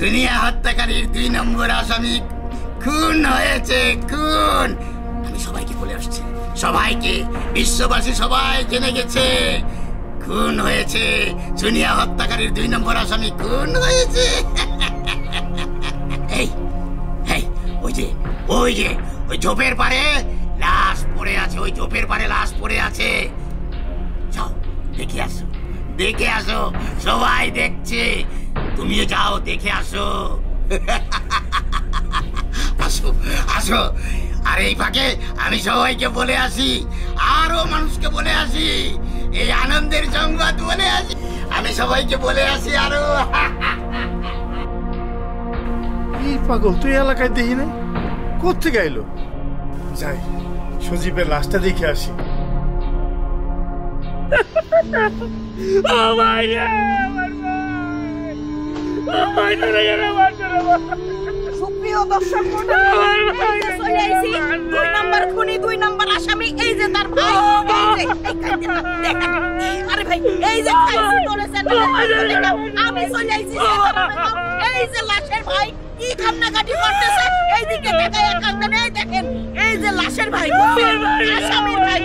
সোনিয়া হত্যাকারীর 2 নম্বর আসামি খুন হয়েছে, খুন। আমি সবাইকে বলে আসছি, সবাইকে, বিশ্ববাসী সবাই জেনে গেছে খুন হয়েছে। সোনিয়া হত্যাকারীর 2 নম্বর আসামি খুন হয়েছে। এই এই ওই যে ওই যে ওই ঝোপের পারে লাশ পড়ে আছে, ওই ঝোপের পারে লাশ পড়ে আছে। যাও দেখে আসো, দেখে আসো, সবাই দেখছে, তুমিও যাও দেখে আসো। আসো আসো। আর এই ফাঁকে আমি সবাইকে বলে আসি, আরো মানুষকে বলে আসি, এই আনন্দের সংবাদ বলে আসি, আমি সবাইকে বলে আসি আরো। এই পাগল তুই এলাকায় দেখি নাই, কোথেকে আইলো? যাই সজীবের লাশটা দেখে আসি। সুপ্রিয় দর্শক মণ্ডলী, 2 নম্বর খুনি, 2 নম্বর আসামি, এই যে তার ভাই, আরে ভাই এই যে আমি চলে আইছি, এই যে লাশের ভাই কি কান্নাকাটি করতেছে, এইদিকে তাকায় কাঁদতেন, এই দেখেন এই যে লাশের ভাই, আসামির ভাই,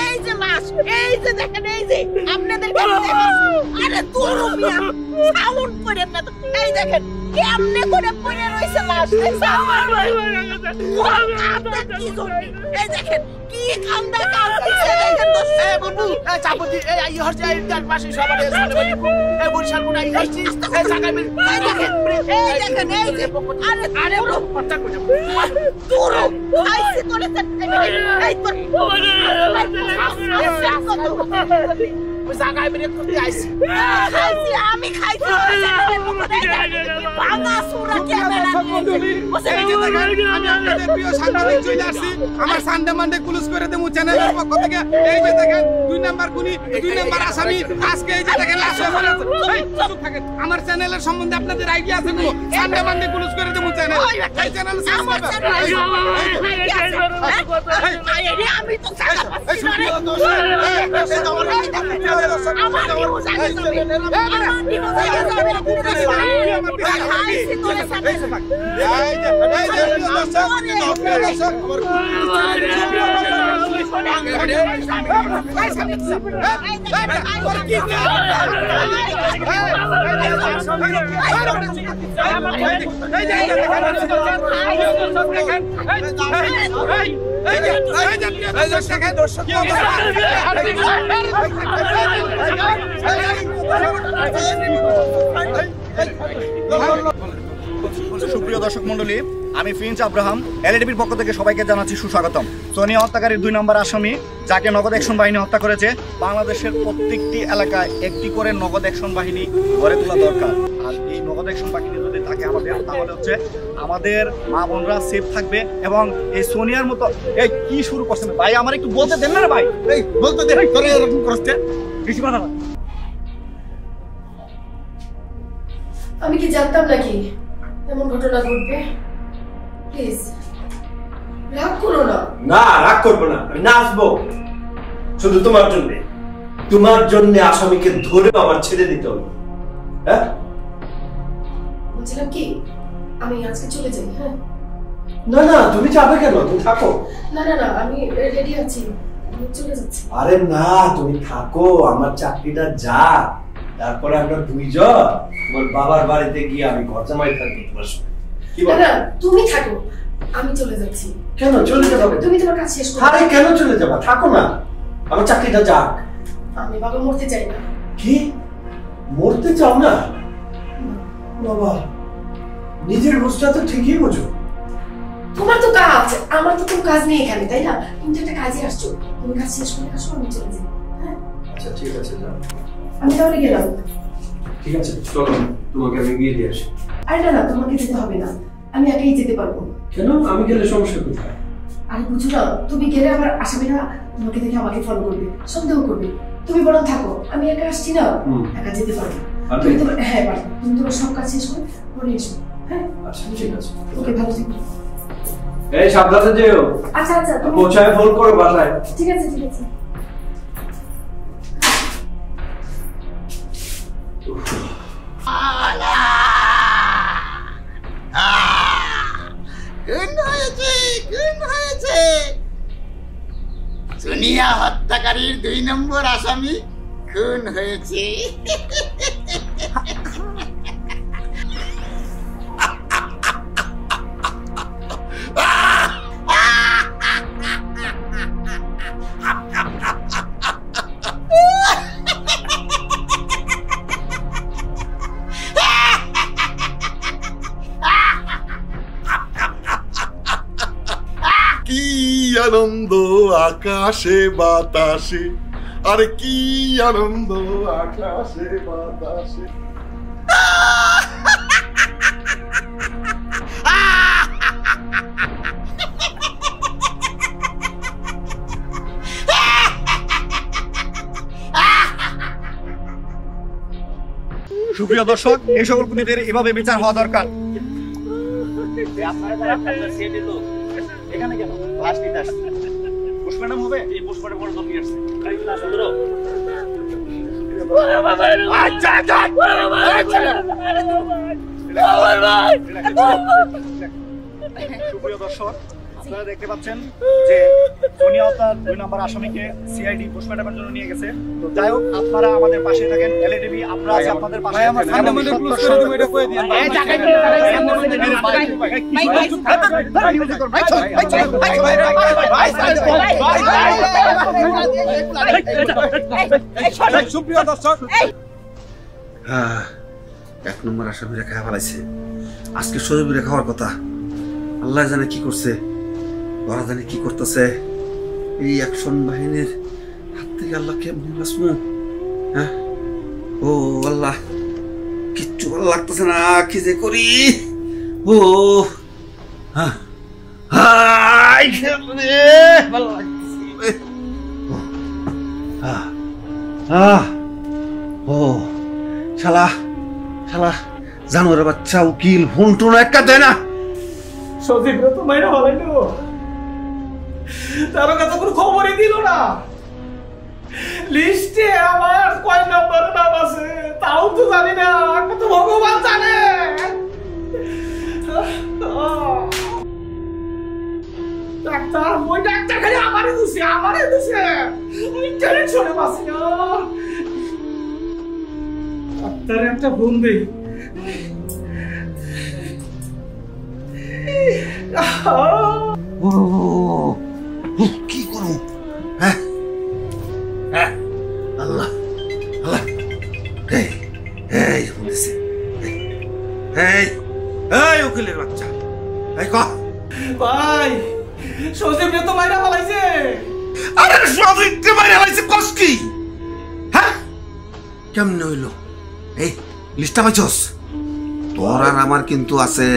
এই যে লাশ, এই যে দেখেন, এই যে আপনাদের আরে তোর মিয়া সাউন্ড করেন না তো, এই দেখেন কেমনে করে পড়ে রইছে লাশ, কি জন্য, এই দেখেন কি কান্দা কাঁদতেছে, দেখেন তো বাবু চাপতি এই হচ্ছে এই তার পাশে সবার এই বরিশাল কোন এই হচ্ছে এই জায়গায় এই দেখেন এই যে আরে আরে কথা কই তোর আইছে তোরে এই তোর ওই জায়গায় বেরে করতে আইছি, খাইছি আমি খাইছি বাঙা সুরা ক্যামেরা বসে এই যে দেখেন আমি আপনাদের প্রিয় সাংবাদিক চলে আসছি, আমার সানডে মানডে ক্লোজ করে দেবো চ্যানেলের পক্ষ থেকে। এই যে দেখেন 2 নম্বর খুনি, 2 নম্বর আসামি আজকে এই যে দেখেন লাশ হয়ে আছে। এই চুপ থাকেন, আমার চ্যানেলের সম্বন্ধে আপনাদের আইডিয়া আছে কোনো? সানডে মানডে ক্লোজ করে দেবো চ্যানেল, এই চ্যানেল সাবস্ক্রাইব আমি তো এই সুপ্রিয় দর্শক সুপ্রিয় দর্শক মন্ডলী, আমি প্রিন্স আব্রাহাম, এলএডিবির পক্ষ থেকে সবাইকে জানাচ্ছি সুস্বাগতম। সোনিয়া হত্যাকারীর 2 নম্বর আসামি, যাকে নগদ অ্যাকশন বাহিনী হত্যা করেছে, বাংলাদেশের প্রত্যেকটি এলাকায় একটি করে নগদ অ্যাকশন বাহিনী গড়ে তোলা দরকার। আর এই নগদ অ্যাকশন বাহিনী যদি থাকে আমাদের, তাহলে হচ্ছে আমাদের মা বোনরা সেফ থাকবে। এবং এই সোনিয়ার মতো এই কি শুরু করছেন ভাই, আমার একটু বলতে দেন না ভাই, এই বলতে দেন, তোরা এরকম করছে বেশি কথা না। আমি কি জানতাম নাকি এমন ঘটনা ঘটবে? প্লিজ রাগ করো না। না রাগ করবো না, আমি নাচবো শুধু তোমার জন্য। তোমার জন্য আসামিকে ধরে আমার ছেড়ে দিতে হবে। হ্যাঁ বলছিলাম কি আমি আজকে চলে যাই। হ্যাঁ না না তুমি যাবে কেন, তুমি থাকো। না না না আমি রেডি আছি, আমি চলে যাচ্ছি। আরে না তুমি থাকো, আমার চাকরিটা যা, তারপরে আমরা 2 জন তোমার বাবার বাড়িতে গিয়ে আমি ঘর জামাই থাকবো তোমার সঙ্গে। কি বল? না তুমি থাকো, আমি চলে যাচ্ছি। কেন চলে যাবে? তুমি তোমার কাজ শেষ করো। আরে কেন চলে যাবা, থাকো না, আমার চাকরিটা যাক। আমি বাবা মরতে চাই না। কি মরতে চাও না? বাবা নিজের বুঝটা তো ঠিকই বোঝো। তোমার তো কাজ, আমার তো কোনো কাজ নেই এখানে, তাই না? তুমি তো একটা কাজে আসছো, তুমি কাজ শেষ করে আসো, আমি চলে যাই। হ্যাঁ আচ্ছা ঠিক আছে যাও। আমি তাহলে গেলাম। ঠিক আছে চলো, তোমাকে আমি গিয়ে দিয়ে আসি। আরে না না তোমাকে যেতে হবে না, আমি একাই যেতে পারবো। কেন? আমি গেলে সমস্যা কোথায়? আরে বুঝো না, তুমি গেলে আবার আসামিরা তোমাকে দেখে আমাকে ফলো করবে, সন্দেহ করবে। তুমি বরং থাকো, আমি একা আসছি না, একা যেতে পারবো। তুমি তোমার হ্যাঁ পারবো, তুমি তোমার সব কাজ শেষ করে পরে এসো। হ্যাঁ আচ্ছা ঠিক আছে, ওকে ভালো থেকো। এই সাবধানে যেও। আচ্ছা আচ্ছা পৌঁছায় ফোন করো বাসায়। ঠিক আছে ঠিক আছে। আল্লাহ হত্যাকারীর 2 নম্বর আসামি খুন হয়েছে। কি আনন্দ আকাশে বাতাসে, আরে কি আনন্দ আকাশে বাতাসে। সুপ্রিয় দর্শক, এই সকল খুনিদের এভাবে বিচার হওয়া দরকার। এখানে কেন লাশ নিতে আসছে? পোস্টমর্টম হবে? এই পোস্টমর্টম করে তো নিয়ে আসছে। সুপ্রিয় দর্শক, আপনারা দেখতে পাচ্ছেন যে সোনিয়া হত্যার 2 নম্বর আসামিকে সিআইডি পোস্টমর্টমের জন্য নিয়ে গেছে। তো যাই হোক, আপনারা আমাদের পাশে থাকেন, এলএটিভি আমরা আছি আপনাদের পাশে। আমার সামনে মধ্যে ক্লোজ করে দিব, এটা কই দিন। এই জায়গায় সামনে মধ্যে ভাই সুপ্রিয় দর্শক, 1 নম্বর আসামিরা খাওয়া ফেলাইছে। আজকে সজীবীরা খাওয়ার কথা, আল্লাহ জানে কি করছে, ওরা জানে কি করতেছে। এই অ্যাকশন বাহিনীর হাত থেকে আল্লাহ কেমনি বাঁচবো? হ্যাঁ, ও আল্লাহ, কিচ্ছু ভালো লাগতেছে না, কি যে করি। ও হ্যাঁ, ভালো লাগতেছে। ও শালা শালা জানোয়ারের বাচ্চা উকিল হুন্টুন একটা দেয় না। সজীব তো মাইরা হলাইলো, তার কাছে কোনো খবরই দিল না। লিস্টে আমার কয় নম্বর নাম আছে তাও তো জানি না, তো ভগবান জানে। ডাক্তার, ওই ডাক্তার খালি আমারই দোষে, আমারই দোষে। আমি টেনশনে বাঁচি না। ডাক্তার একটা ফোন দেই। কি করো? হ্যাঁ হ্যাঁ, আল্লাহ আল্লাহ, এই এই বলেছে, এই এই উকিলের বাচ্চা, এই ক ভাই, সজীব তো মাইরা ফেলাইছে। আরে সজীবকে মাইরা ফেলাইছে কস কি? হ্যাঁ, কেমনে হইলো? এই লিস্টটা পাইছস? তোর আর আমার কিন্তু আছে,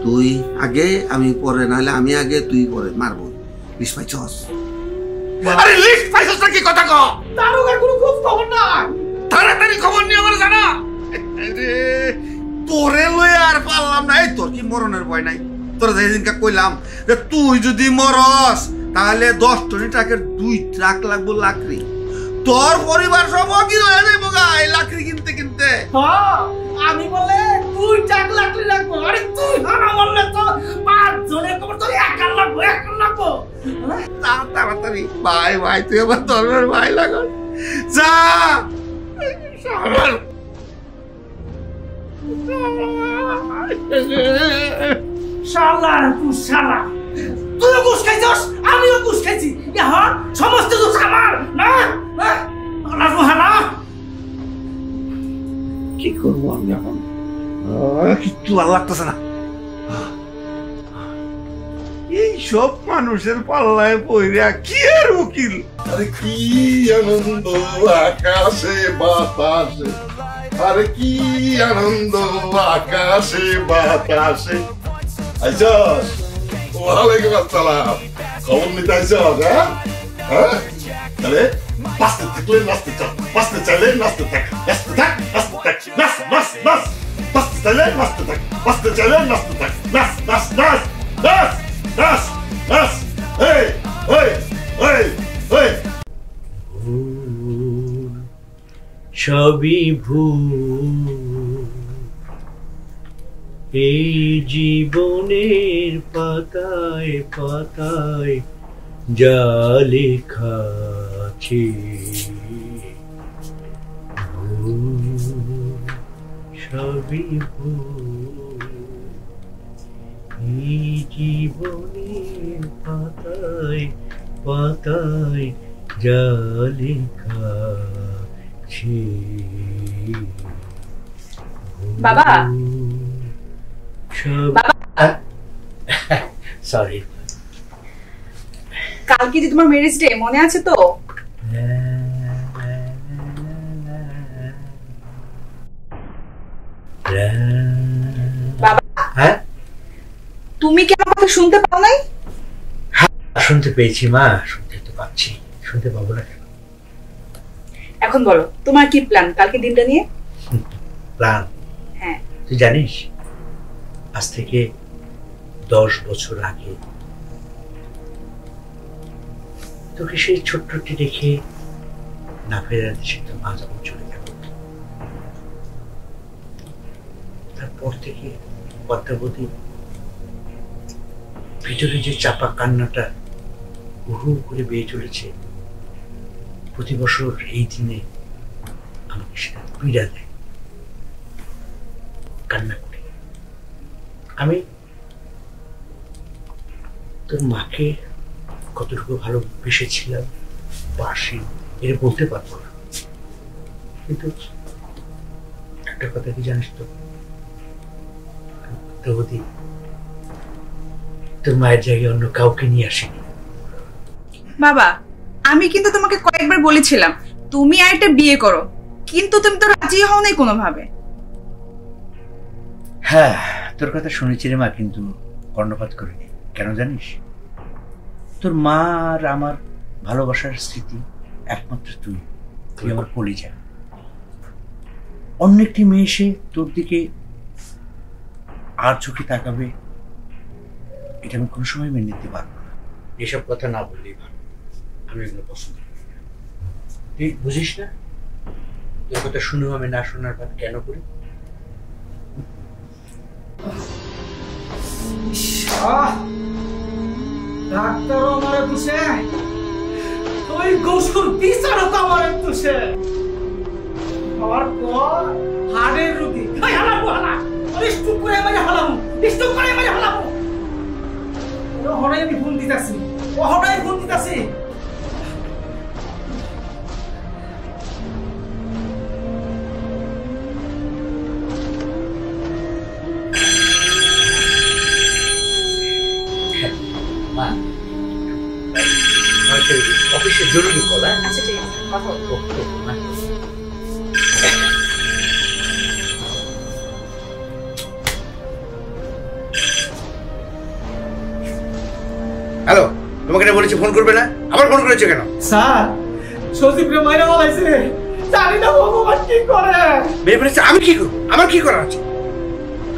তুই আগে আমি পরে, নাহলে আমি আগে তুই পরে মারবো। লিস্ট পাইছস? আরে লিস্ট পাইছস না কি কথা কও? তারও কোনো খোঁজ খবর নাই। তাড়াতাড়ি খবর নিয়ে আমার জানা। আরে তোরে লই আর পারলাম না। এই তোর কি মরণের ভয় নাই? তোর যেদিনকে কইলাম যে তুই যদি মরস তাহলে 10 টন ট্রাকের 2 ট্রাক লাগবো লাকড়ি, তোর পরিবার সব কি হয়ে যাইব গা এই লাকড়ি কিনতে কিনতে। হ্যাঁ, আমি বলে 2 ট্রাক লাকড়ি লাগবো। আরে তুই হারা বললে তো 5 জনের খবর তোর একা লাগবো, একা লাগবো। তাড়াতাড়ি ভাই ভাই, তুই আবার তোর ভাই লাগল যা। শালা তুই শালা, তুইও ঘুষ খাইছস, আমিও ঘুষ খাইছি। এখন সমস্ত দোষ আমার না? না, কি করবো আমি এখন? কিচ্ছু ভালো লাগতেছে না। এই সব মানুষের পাল্লায় পইরা কি আর উকিল। আরে কি আনন্দ আকাশে বাতাসে, আরে কি আনন্দ আকাশে বাতাসে। আইসস? ওয়ালাইকুম আসসালাম। খবর নিতে আইসস? হ্যাঁ হ্যাঁ, তাহলে বাঁচতে থাকলে নাচতে চাও, বাঁচতে চাইলে নাচতে থাক, নাচতে থাক, নাচতে থাক, নাচ নাচ নাচ, বাঁচতে চাইলে নাচতে থাক, বাঁচতে চাইলে নাচতে থাক, নাচ নাচ নাচ নাচ নাচ নাচ। এই এই এই এই সবই ভুল, এই জীবনের পাতায় পাতায় যা লেখা আছে সবই এই জীবনের পাতায় পাতায় যা লেখা আছে। বাবা সরি, কালকে যে তোমার ম্যারেজ ডে মনে আছে তো? বাবা হ্যাঁ, তুমি কি আমার কথা শুনতে পাও নাই? শুনতে পেয়েছি মা, শুনতে তো পাচ্ছি, শুনতে পাবো না কেন? এখন বলো তোমার কি প্ল্যান কালকে দিনটা নিয়ে? প্ল্যান? হ্যাঁ। তুই জানিস আজ থেকে 10 বছর আগে তোকে সেই ছোট্টটি দেখে না ফেরার দেশে তো মা যখন চলে গেল, তারপর থেকে পদ্মাবতী ভিতরে যে চাপা কান্নাটা হু করে বেয়ে চলেছে, প্রতি বছর এই দিনে আমাকে সেটা পীড়া দেয়, কান্না করে। আমি তোর মাকে কতটুকু ভালোবেসেছিলাম বাসি এটা বলতে পারবো না, কিন্তু একটা কথা কি জানিস তো দ্রৌপদী, তোর মায়ের জায়গায় অন্য কাউকে নিয়ে আসেনি। বাবা আমি কিন্তু তোমাকে কয়েকবার বলেছিলাম তুমি আরেকটা বিয়ে করো, কিন্তু তুমি তো রাজি হও নাই কোনোভাবে। হ্যাঁ তোর কথা শুনেছি রে মা, কিন্তু কর্ণপাত করিনি। কেন জানিস? তোর মা আর আমার ভালোবাসার স্মৃতি একমাত্র তুই, তুই আমার কলিজা। অন্য একটি মেয়ে এসে তোর দিকে আর চোখে তাকাবে এটা আমি কোনো সময় মেনে নিতে পারবো না। এসব কথা না বললেই ভালো, আমি এগুলো পছন্দ করি না। তুই বুঝিস না তোর কথা শুনেও আমি না শোনার ভাব কেন করি? ডাক্তারও আমারে দোষে, ওই গোসুর বিচারক আমারে দোষে। আমার পর হাড়ের রোগী ওই হালাবো হালা, ওই স্টুক করে মাঝে হালাবো, স্টুক করে মাঝে হালাবো। ও হড়াই আমি ফোন দিতাছি, ও হড়াই ফোন দিতাছি। অফিসে জরুরি কল। আচ্ছা ঠিক আছে, কথা বলবো। হ্যালো, তোমাকে না বলেছি ফোন করবে না, আবার ফোন করেছো কেন? স্যার সজীব রে মাইরা বলাইছে, জানি না ভগবান কি করে। মেয়ে বলেছে আমি কি করবো, আমার কি করা আছে?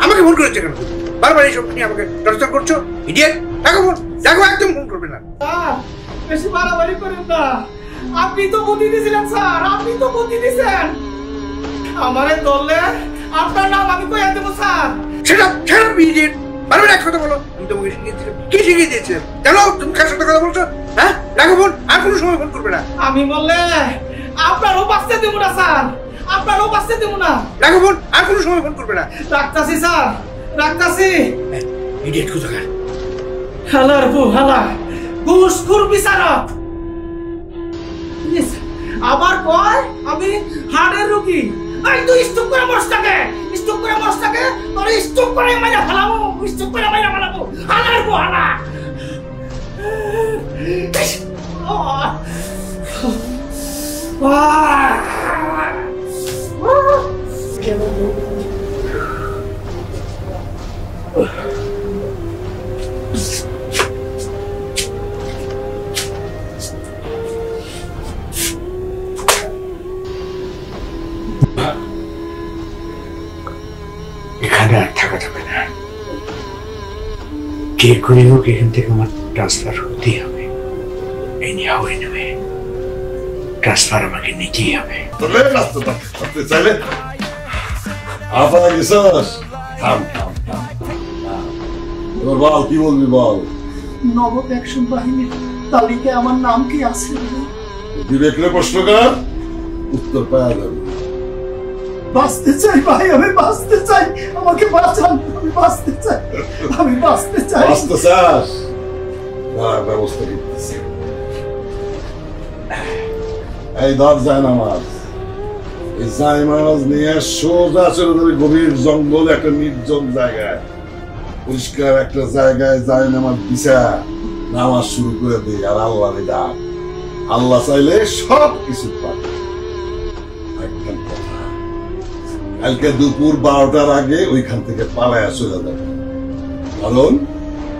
আমাকে ফোন করেছো কেন? বারবার এইসব নিয়ে আমাকে টর্চার করছো। ইডিয়েট, দেখো ফোন, দেখো একদম ফোন করবে না। স্যার বেশি বাড়াবাড়ি করেন না, আপনি তো বুদ্ধি দিয়েছিলেন স্যার, আপনি তো বুদ্ধি দিয়েছেন। আমারে ধরলে আপনার নাম আমি কইয়া দেবো স্যার। সেটা সেটা ইডিয়েট, বারবার এক কথা বলো। আমি তোমাকে শিখিয়েছিলাম, কি শিখিয়ে দিয়েছিলাম? কেন তুমি কার সাথে কথা বলছো? হ্যাঁ দেখো ফোন, আর কোনো সময় ফোন করবে না। আমি বললে আপনারও বাঁচতে দেবো না স্যার, আপনারও বাঁচতে দেবো না। দেখো ফোন, আর কোনো সময় ফোন করবে না। রাখতাছি স্যার, রাখতাছি। ইডিয়েট কোথাকার। হালার বউ হালা, ঘুষখোর বিচারক। আবার কয় আমি হাড়ের রোগী। এই তুই স্টক করে বসটাকে, স্টক করে বসটাকে, তোর স্টক করে মাইরা ফেলাবো, স্টক করে মাইরা ফেলাবো। হালার বউ হালা। এখানে আর থাকা যাবে না, যে করে হোক এখান থেকে আমার ট্রান্সফার হতেই হবে। এনিহাউ এনিওয়ে ট্রান্সফার আমাকে নিতেই হবে। তোলে রাস্তা করতে চাইলে আপা গেছস, থাম থাম থাম। এবার বল কি বলবি বল। নগদ অ্যাকশন বাহিনীর তালিকায় আমার নাম কি আছে? বিবেকলে প্রশ্ন কর, উত্তর পাওয়া যাবে। বাঁচতে চাই ভাই, আমি বাঁচতে চাই, আমাকে বাঁচান, আমি বাঁচতে চাই, আমি বাঁচতে চাই। বাঁচতে চাস? ব্যবস্থা করতেছি। এই ধর জায়নামাজ, এই জায়নামাজ নিয়ে সোজা চলে যাবে গভীর জঙ্গল, একটা নির্জন জায়গায়, পরিষ্কার একটা জায়গায় জায়নামাজ বিছা নামাজ শুরু করে দিই। আর আল্লাহরে ডাক, আল্লাহ চাইলে সব কিছু পাবে। একদম কথা, কালকে দুপুর 12টার আগে ওইখান থেকে পালায়া চলে যাবে, কারণ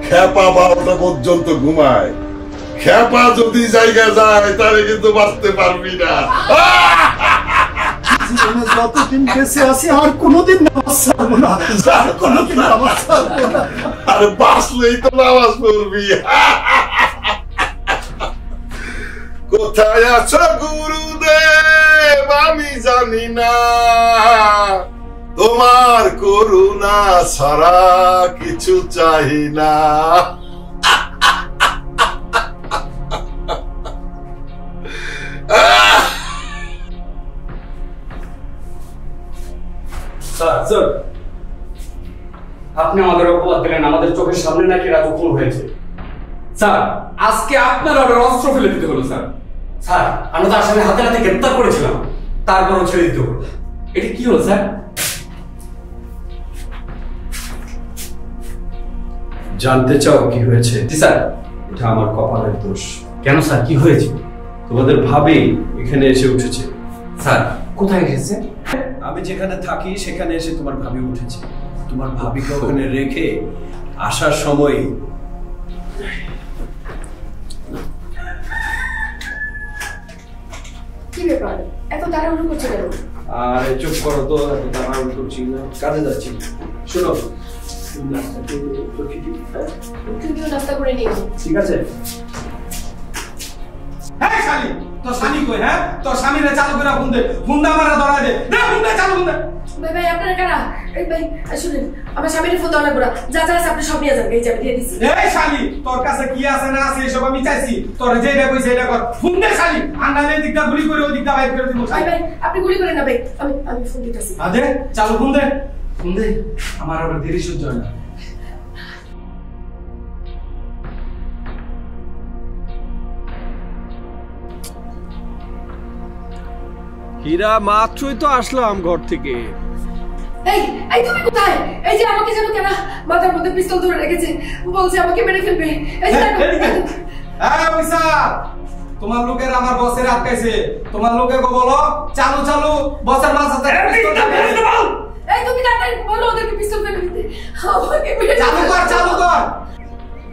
খেপা 12টা পর্যন্ত ঘুমায়। খেপা যদি জায়গা যায় তাহলে কিন্তু বাঁচতে পারবি না। যতদিন বেঁচে আছি আর কোনোদিন নামাজ ছাড়বো না, আর কোনোদিন নামাজ ছাড়বো না। আর বাঁচলেই তো নামাজ পড়বি। কোথায় আছো গুরুদেব আমি জানি না, তোমার করুণা ছাড়া কিছু চাই না। স্যার, আপনি আমাদের অপবাদ দিলেন আমাদের চোখের সামনে নাকি রাজু খুন হয়েছে। স্যার, আজকে আপনার অর্ডার অস্ত্র ফেলে দিতে হলো। স্যার, আমরা তো আসামি হাতে হাতে গ্রেপ্তার করেছিলাম, তারপরও ছেড়ে দিতে হলো। এটা কি হলো স্যার? জানতে চাও কি হয়েছে? জি স্যার। এটা আমার কপালের দোষ। কেন স্যার, কি হয়েছে? তোমাদের ভাবি এখানে এসে উঠেছে। স্যার, কোথায় এসেছে? আমি যেখানে থাকি সেখানে এসে তোমার ভাবি উঠেছে। তোমার ভাবিকে ওখানে রেখে আসার সময় কি ব্যাপার, এত তাড়াহুড়ো করছো কেন? আর চুপ করো তো, এত তাড়াহুড়ো করছি না, কাজে যাচ্ছি। শোনো, তুমিও নাস্তা করে নিও। ঠিক আছে। হ্যাঁ শালি, তোর স্বামী কই? হ্যাঁ, তোর স্বামীরে চালু করে ফোন দে, ফোন দে আমারে ধরায় দে। দে ফোন দে, চালু ফোন দে। ভাই ভাই, আপনারা কারা? এই ভাই শুনেন, আমার স্বামীর ফোন দেওয়া লাগবে না, যা যা আছে আপনি সব নিয়ে যান, এই যে আমি দিয়ে দিচ্ছি। এই শালি, তোর কাছে কি আছে না আছে এসব আমি চাইছি, তোর যেটা কইছে এটা কর। ফোন দে শালি, আন্দাজে এই দিকটা গুলি করে ওই দিকটা বাইর করে দিব। ভাই ভাই, আপনি গুলি করেন না ভাই, আমি ফোন দিতেছি। আদে চালু ফোন দে, ফোন দে, আমার আবার দেরি সহ্য হয় না। হীরা, মাত্রই তো আসলাম ঘর থেকে। এই এই তুমি কোথায়? এই যে আমাকে যেন কেন মাথার মধ্যে পিস্তল ধরে রেখেছে, বলছে আমাকে মেরে ফেলবে। এই যে এই অফিসার, তোমার লোকের আমার বসের আটকাইছে, তোমার লোকে গো বলো চালু চালু, বসের মাথাতে পিস্তল মেরে দাও। এই তুমি তাড়াতাড়ি বলো ওদেরকে পিস্তল ফেলে দিতে, আমাকে মেরে চালু কর, চালু কর।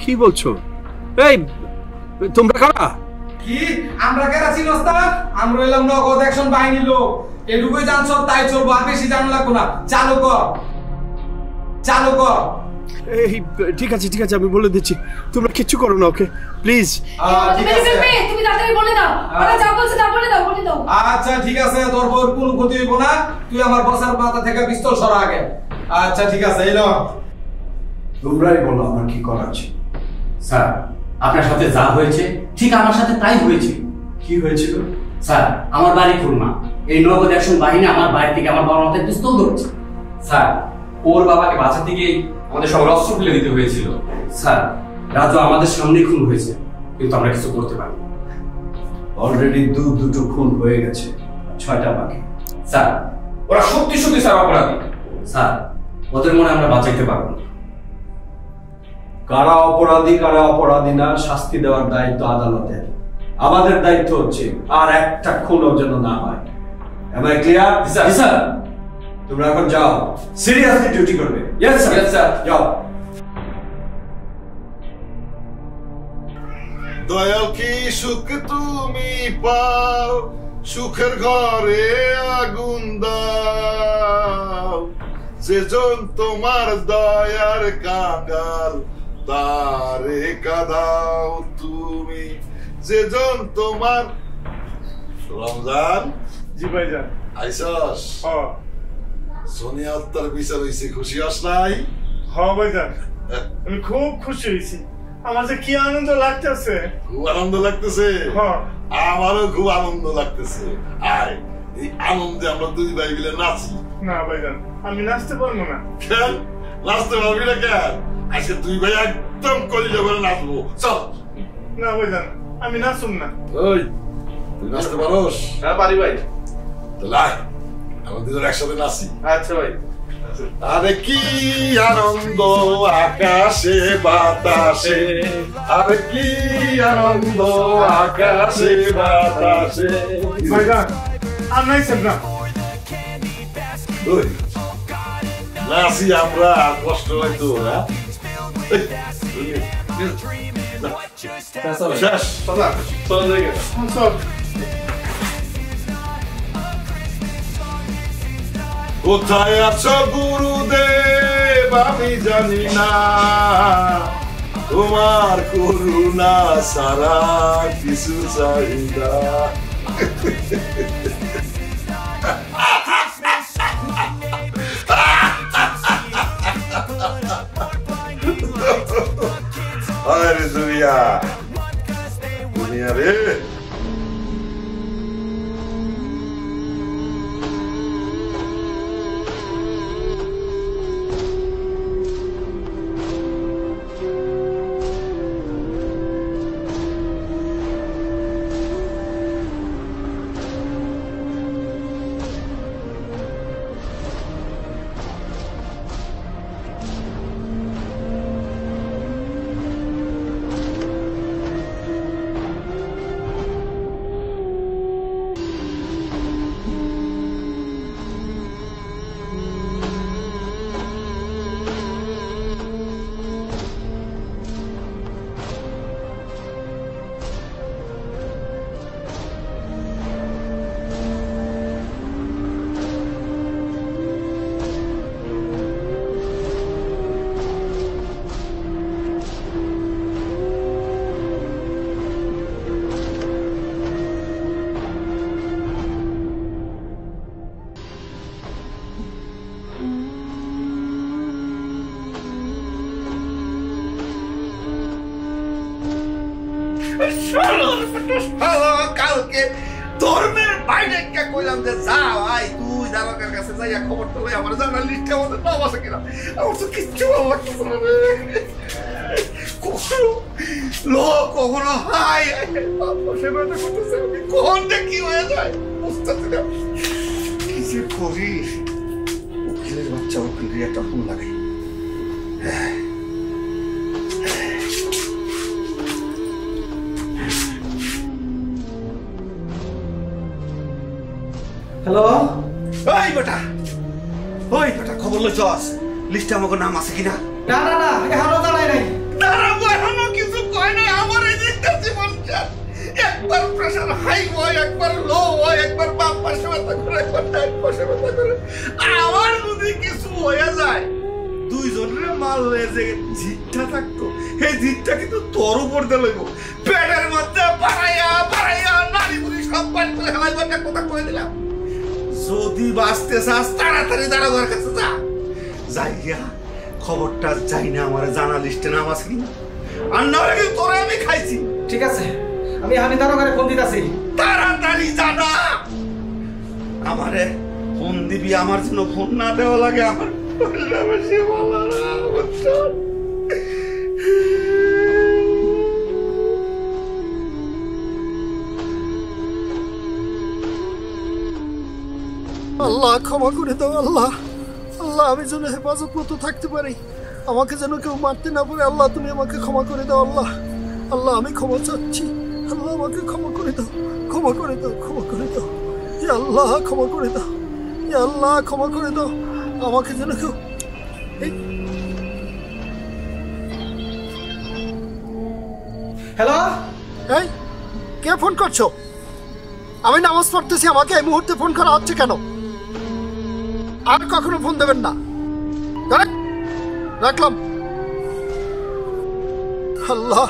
কি বলছো? এই তোমরা কারা? কি আমরা কারা চিনস না? আমরা হইলাম নগদ অ্যাকশন বাহিনীর লোক, এটুকুই জানছ তাই চলবো, আর বেশি জানা লাগবো না। চালু কর, চালু কর। এই ঠিক আছে ঠিক আছে, আমি বলে দিচ্ছি, তোমরা কিচ্ছু করো না, ওকে প্লিজ। তুমি তাড়াতাড়ি বলে দাও, ওরা যা বলছে তা বলে দাও, বলে দাও। আচ্ছা ঠিক আছে, তোর বউর কোনো ক্ষতি হইব না, তুই আমার বসার মাথা থেকে পিস্তল সরা আগে। আচ্ছা ঠিক আছে, এই নাও। তোমরাই বলো আমার কি করা আছে। স্যার, আপনার সাথে যা হয়েছে ঠিক আমার সাথে তাই হয়েছে। কি হয়েছিল? স্যার, আমার বাড়ি খুলনা, এই নগদ অ্যাকশন বাহিনী আমার বাড়ি থেকে আমার বাবার মাথায় পিস্তল ধরেছে। স্যার, ওর বাবাকে বাঁচাতে গিয়ে আমাদের সব অস্ত্র ফেলে দিতে হয়েছিল। স্যার, রাজু আমাদের সামনেই খুন হয়েছে, কিন্তু আমরা কিছু করতে পারি। অলরেডি দুটো খুন হয়ে গেছে, 6টা বাকি। স্যার, ওরা সত্যি সত্যি স্যার অপরাধী। স্যার, ওদের মনে আমরা বাঁচাইতে পারবো না। কারা অপরাধী কারা অপরাধী না শাস্তি দেওয়ার দায়িত্ব আদালতের। আমাদের দায়িত্ব হচ্ছে আর একটা খুনও যেন না হয়। Am I clear? স্যার, তোমরা এখন যাও, সিরিয়াসলি ডিউটি করবে। ইয়েস স্যার, ইয়েস স্যার, যাও। দয়াল কি সুখ তুমি পাও, সুখের ঘরে আগুন দাও, যেজন তোমার দয়ার কাঙ্গাল তারে কাঁদাও তুমি, যেজন তোমার। রমজান। জি ভাইজান। আইসস? সোনিয়া হত্যার বিচার হইছে, খুশি হস নাই? হ্যাঁ ভাইজান, আমি খুব খুশি হয়েছি। আমার যে কি আনন্দ লাগতেছে। খুব আনন্দ লাগতেছে? আমারও খুব আনন্দ লাগতেছে। আয় এই আনন্দে আমরা দুই ভাই মিলে নাচি। না ভাইজান, আমি নাচতে পারবো না। কেন নাচতে পারবি না কেন? আজকে দুই ভাই একদম কলিজা করে নাচবো। চল। না ভাইজান, আমি নাচুম না। ওই তুই নাচতে পারোস? হ্যাঁ পারি ভাই। তাহলে আয় আমরা দুজন একসাথে নাচি। আচ্ছা ভাই। আরে কি আনন্দ আকাশে বাতাসে, আরে কি আনন্দ আকাশে বাতাসে। ভাইজান আর নাইছেন না। ওই নাচি আমরা, কষ্ট হয়তো না। শেষ। চল। কোথায় আছো গুরুদেব আমি জানি না, তোমার করুণা সারা কিছু চাই না। আরে দুনিয়া দুনিয়া রে। কালকে ধর্মের বাইরে কইলাম যে যা ভাই তুই জামাকার কাছে যাইয়া খবর তো লই আমার জানা লিস্টে আমাদের নাম আছে কিনা। আমার তো কিচ্ছু ভালো লাগতেছে না রে। কখনো হাই বসে বেড়াতে করতেছে, আমি কখন যে কি হয়ে যায় বুঝতেছি না। কি যে করি, উকিলের বাচ্চা উকিলের একটা ফোন লাগাই। হ্যালো, ওই বেটা খবর লইছস লিস্টে আমাকে নাম আছে কিনা? না না না এখনো জানাই নাই। দাঁড়াবো এখনো কিছু কয় নাই। আমার এই দেখতেছি মানুষের একবার প্রেশার হাই হয়, একবার লো হয়, একবার বাম পাশে ব্যথা করে, একবার ডান পাশে ব্যথা করে। আমার যদি কিছু হয়ে যায়, দুইজনের মাল হয়ে যে জিতটা থাকতো এই জিতটা কিন্তু তোর উপর দিয়ে লইব। পেটের মধ্যে বাড়াইয়া নারী বুড়ি সব বাড়ি করে হেলাইবার কথা কয়ে দিলাম। যদি বাঁচতে চাস তাড়াতাড়ি দাঁড়াবার কাছে যা, যাইয়া খবরটা যাই না আমার জানা লিস্টে নাম আছে কিনা। আর না হলে কিন্তু তোরা আমি খাইছি। ঠিক আছে, আমি হানি দারোগারে ফোন দিতেছি। তাড়াতাড়ি জানা আমারে ফোন দিবি। আমার জন্য ফোন না দেওয়া লাগে আমার বেশি ভালো না। আল্লাহ ক্ষমা করে দাও। আল্লাহ আল্লাহ আমি যেন হেফাজত মতো থাকতে পারি, আমাকে যেন কেউ মারতে না পারে। আল্লাহ তুমি আমাকে ক্ষমা করে দাও। আল্লাহ আল্লাহ আমি ক্ষমা চাচ্ছি। আল্লাহ আমাকে ক্ষমা করে দাও, ক্ষমা করে দাও, ক্ষমা করে দাও। ইয়া আল্লাহ ক্ষমা করে দাও, ইয়া আল্লাহ ক্ষমা করে দাও। আমাকে যেন কেউ হ্যালো, এই কে ফোন করছো? আমি নামাজ পড়তেছি, আমাকে এই মুহূর্তে ফোন করা হচ্ছে কেন? আর কখনো ফোন দেবেন না। রাখলাম। আল্লাহ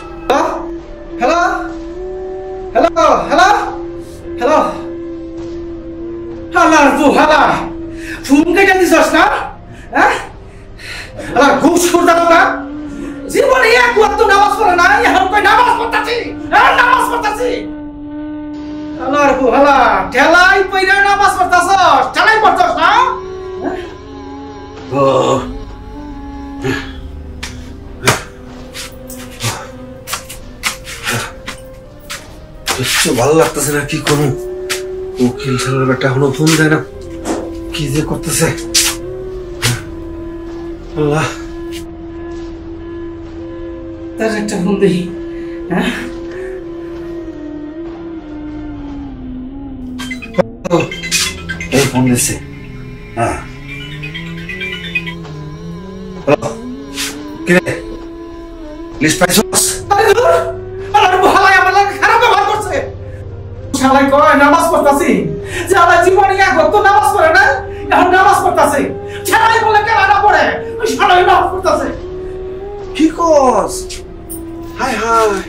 হ্যালো হ্যালো হ্যালো হ্যালো হালা তু হালা ফোন কেটে দিছস না? হ্যাঁ হালা ঘুষ করতে না জীবনে এক ওয়াক্ত নামাজ পড়ে না, এখন কই নামাজ পড়তাছি, নামাজ পড়তাছি। আল্লাহর বুহালা ঠেলাই পয়রা নামাজ পড়তাছস, ঠেলাই পড়তাছ না? কিচ্ছু ভালো লাগতেছে না, কি করবো? উকিল ছেলের বেটা এখনো ফোন দেয় না, কি যে করতেছে। আল্লাহ, তার একটা ফোন দেখি। এই ফোন দিচ্ছে। হ্যাঁ, হ্যালো, কি রে, লিস্ট পাইছস? আল্লাহর বুহালা আমার লাগে খারাপ ব্যবহার করছে। শালাই কয় নামাজ পড়তাছি, যে আল্লাহ জীবনে এক ওয়াক্ত নামাজ পড়ে না, এখন নামাজ পড়তাছে। শালাই বলে কেন না পড়ে, ওই শালাই নামাজ পড়তাছে। কি কস? হায় হায়,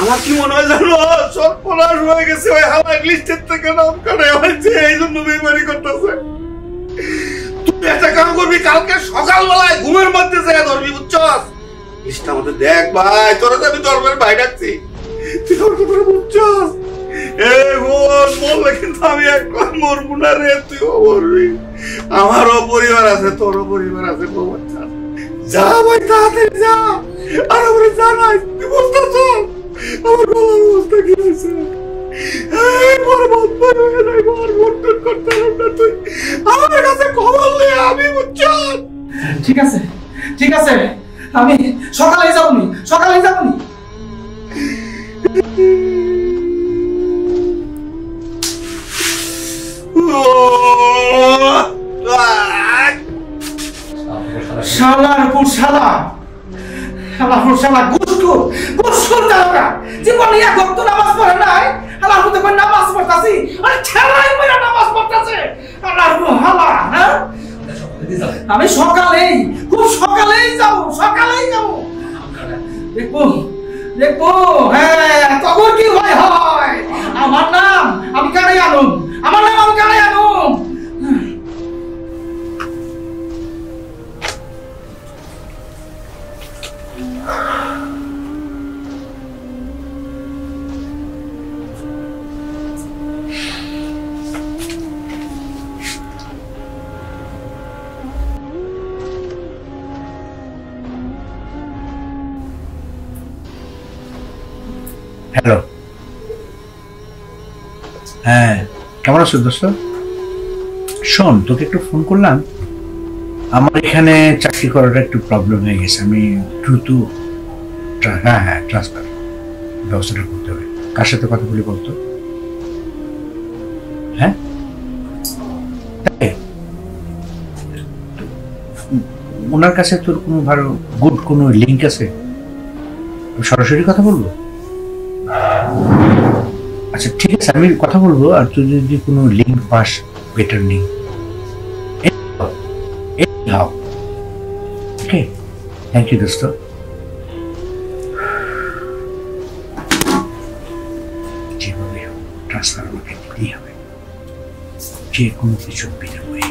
আমার কি মনে হয় জানো, সব পলাশ হয়ে গেছে। ওই হাওয়া লিস্টের থেকে নাম কাটে হয়েছে, এই জন্য বেমানি করতেছে। তুই একটা কাম করবি, কালকে সকালবেলায় ঘুমের মধ্যে যায় ধরবি, বুঝছস? লিস্ট আমাদের দেখ ভাই, তোরা তো আমি ধর্মের ভাই ডাকছি, তুই তোর কথা বুঝছস? বললে কিন্তু আমি একবার মরবো না রে, তুইও মরবি। আমারও পরিবার আছে, তোরও পরিবার আছে। যা ভাই, তাড়াতাড়ি যা, আর আমার জানাই, তুই বুঝতেছ আমার গলার অবস্থা কি হয়েছে? আমার কাছে খবর নেই, আমি বুঝছস? ঠিক আছে, ঠিক আছে, আমি সকালে যাবনি, সকালে যাবনি। শালার পুর শালা, শালার পুর শালা, গুসকুর গুসকুর দাঁড়া। জীবনে এক ওয়াক্ত নামাজ পড়ে নাই, আল্লাহর মধ্যে কই নামাজ পড়তাছি, আরে ছেলাই পড়া নামাজ পড়তাছে। আল্লাহর বুহালা, হ্যাঁ আমি সকালেই, খুব সকালেই যাব, সকালেই যাব। দেখবো দেখবো, হ্যাঁ তখন কি হয় হয়। আমার নাম আমি কারাই আনুম, আমার নাম আমি কারাই আনুম। হ্যালো, হ্যাঁ কেমন আছো দোস্ত? শোন, তোকে একটু ফোন করলাম, আমার এখানে চাকরি করাটা একটু প্রবলেম হয়ে গেছে। আমি দ্রুত হ্যাঁ ট্রান্সফার ব্যবস্থাটা করতে হবে। কার সাথে কথা বলি বলতো? হ্যাঁ, ওনার কাছে তোর কোনো ভালো গুড কোনো লিঙ্ক আছে? সরাসরি কথা বলবো? আচ্ছা ঠিক আছে, আমি কথা বলবো। আর তুই যদি কোনো লিঙ্ক পাস, better link, okay, thank you দোস্ত। যেভাবে ট্রান্সফার আমাকে দিতেই হবে, যে কোনো কিছু বিনিময়ে।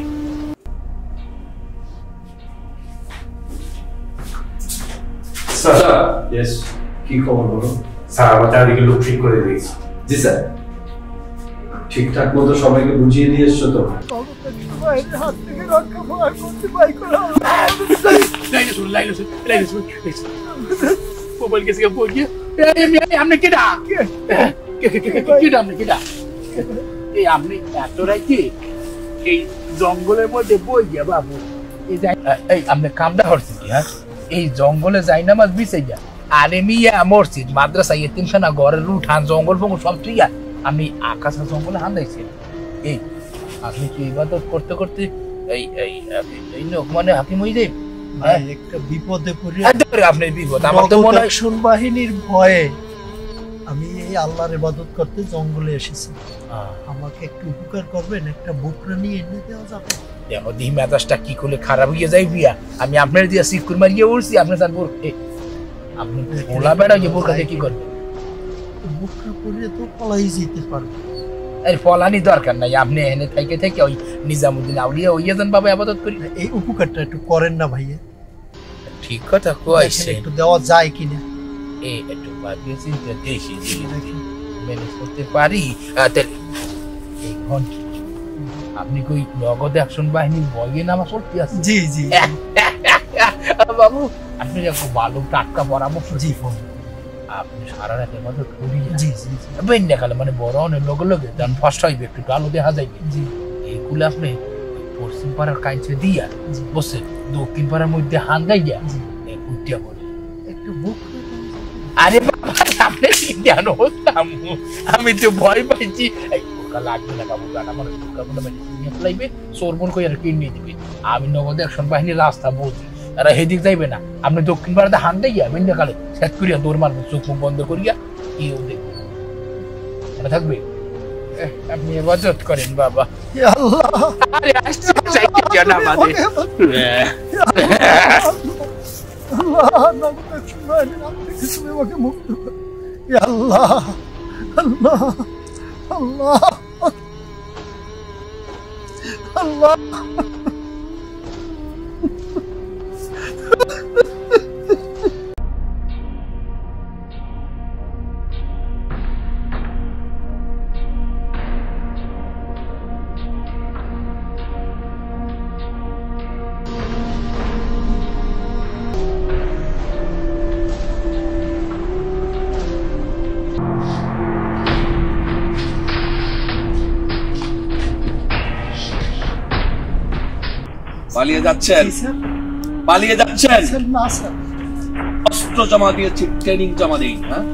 স্যার, ইয়েস, কি খবর বলো? স্যার, আমরা চারদিকে লোক ঠিক করে দিয়েছি। জি স্যার। ঠিকঠাক মতো সবাইকে বুঝিয়ে দিয়ে এসছো তো? হাত থেকে রক্ষা পাওয়ার করতে পাই করে মোবাইল কেসে পড়িয়ে আপনি কেডা কেডা আপনি কেডা এই আপনি এত রাইতে এই জঙ্গলের মধ্যে বই গিয়া বাবু এই আপনি কামটা হচ্ছে কি? হ্যাঁ, এই জঙ্গলে যাই না মাছ বিছাই যা, আরে মিয়া মসজিদ মাদ্রাসা এতিমখানা ঘরের উঠান জঙ্গল ফঙ্গল সব ঠিক আছে, আমি আকাশা জঙ্গলে হান্দাইছি। এই আপনি কি ইবাদত করতে করতে এই এই এই মানে হাকিম হয়ে যাই একটা বিপদে পড়ে আপনি বিপদ। আমার তো মনে হয় বাহিনীর ভয়ে আমি এই আল্লাহর ইবাদত করতে জঙ্গলে এসেছি। আমাকে একটু উপকার করবেন, একটা বুকরা নিয়ে এনে দেওয়া যাবে? দেখো দিহি মেজাজটা কি করলে খারাপ হয়ে যায় বিয়া। আমি আপনার দিয়ে সিকুর মারিয়ে উঠছি, আপনি তার বোর আপনি ওলা বেড়া গিয়ে বোর কাছে কি করবেন? বুকরা পড়লে তো পলাই যেতে পারবে। এই ফলানি দরকার নাই, আপনি এনে থেকে থেকে ওই নিজামুদ্দিন আউলিয়া ওই যান বাবা আবাদত করি। এই উপকারটা একটু করেন না ভাইয়া? ঠিক কথা কইছে একটু দেওয়া যায় কিনা এই একটু ভাবিয়ে চিন্তা দেখি ম্যানেজ করতে পারি এই ঘন্টা আপনি কই নগদ অ্যাকশন বাহিনীর বইয়ে নামা চলতে আছে জি জি বাবু আপনি একটা ভালো টাটকা পরামর্শ জি আপনি সারা রাতে মতো ঘুরি জি জি বেন্যাকালে মানে বড় অনেক লগে লগে যান ফার্স্ট হইবে একটু আলো দেখা যাইবে জি এইগুলো আপনি পশ্চিম পাড়ার কাইছে দিয়া বসে দক্ষিণ পাড়ার মধ্যে হাঙ্গাইয়া উঠিয়া পড়ে একটু বুক আরে বাবা আপনি চিন্তান হতাম আমি তো ভয় পাইছি লাগবে না বাবু গান আমার লাগবে চোরমন কই আর কিনে দিবে আমি নগদ অ্যাকশন বাহিনীর রাস্তা বুঝি তারা হেদিক যাইবে না আপনি দক্ষিণ পাড়াতে হাঙ্গাইয়া বেন্যাকালে শেষ করিয়া দৌড় মারবেন চোখ মুখ বন্ধ করিয়া কেউ দেখবে মনে থাকবে আপনি ইবাদত করেন বাবা আরে আসছে জানা আমাদের আল্লাহ আল্লাহ আল্লাহ আল্লাহ পালিয়ে যাচ্ছেন পালিয়ে যাচ্ছেন না স্যার অস্ত্র জমা দিয়েছি ট্রেনিং জমা দেই হ্যাঁ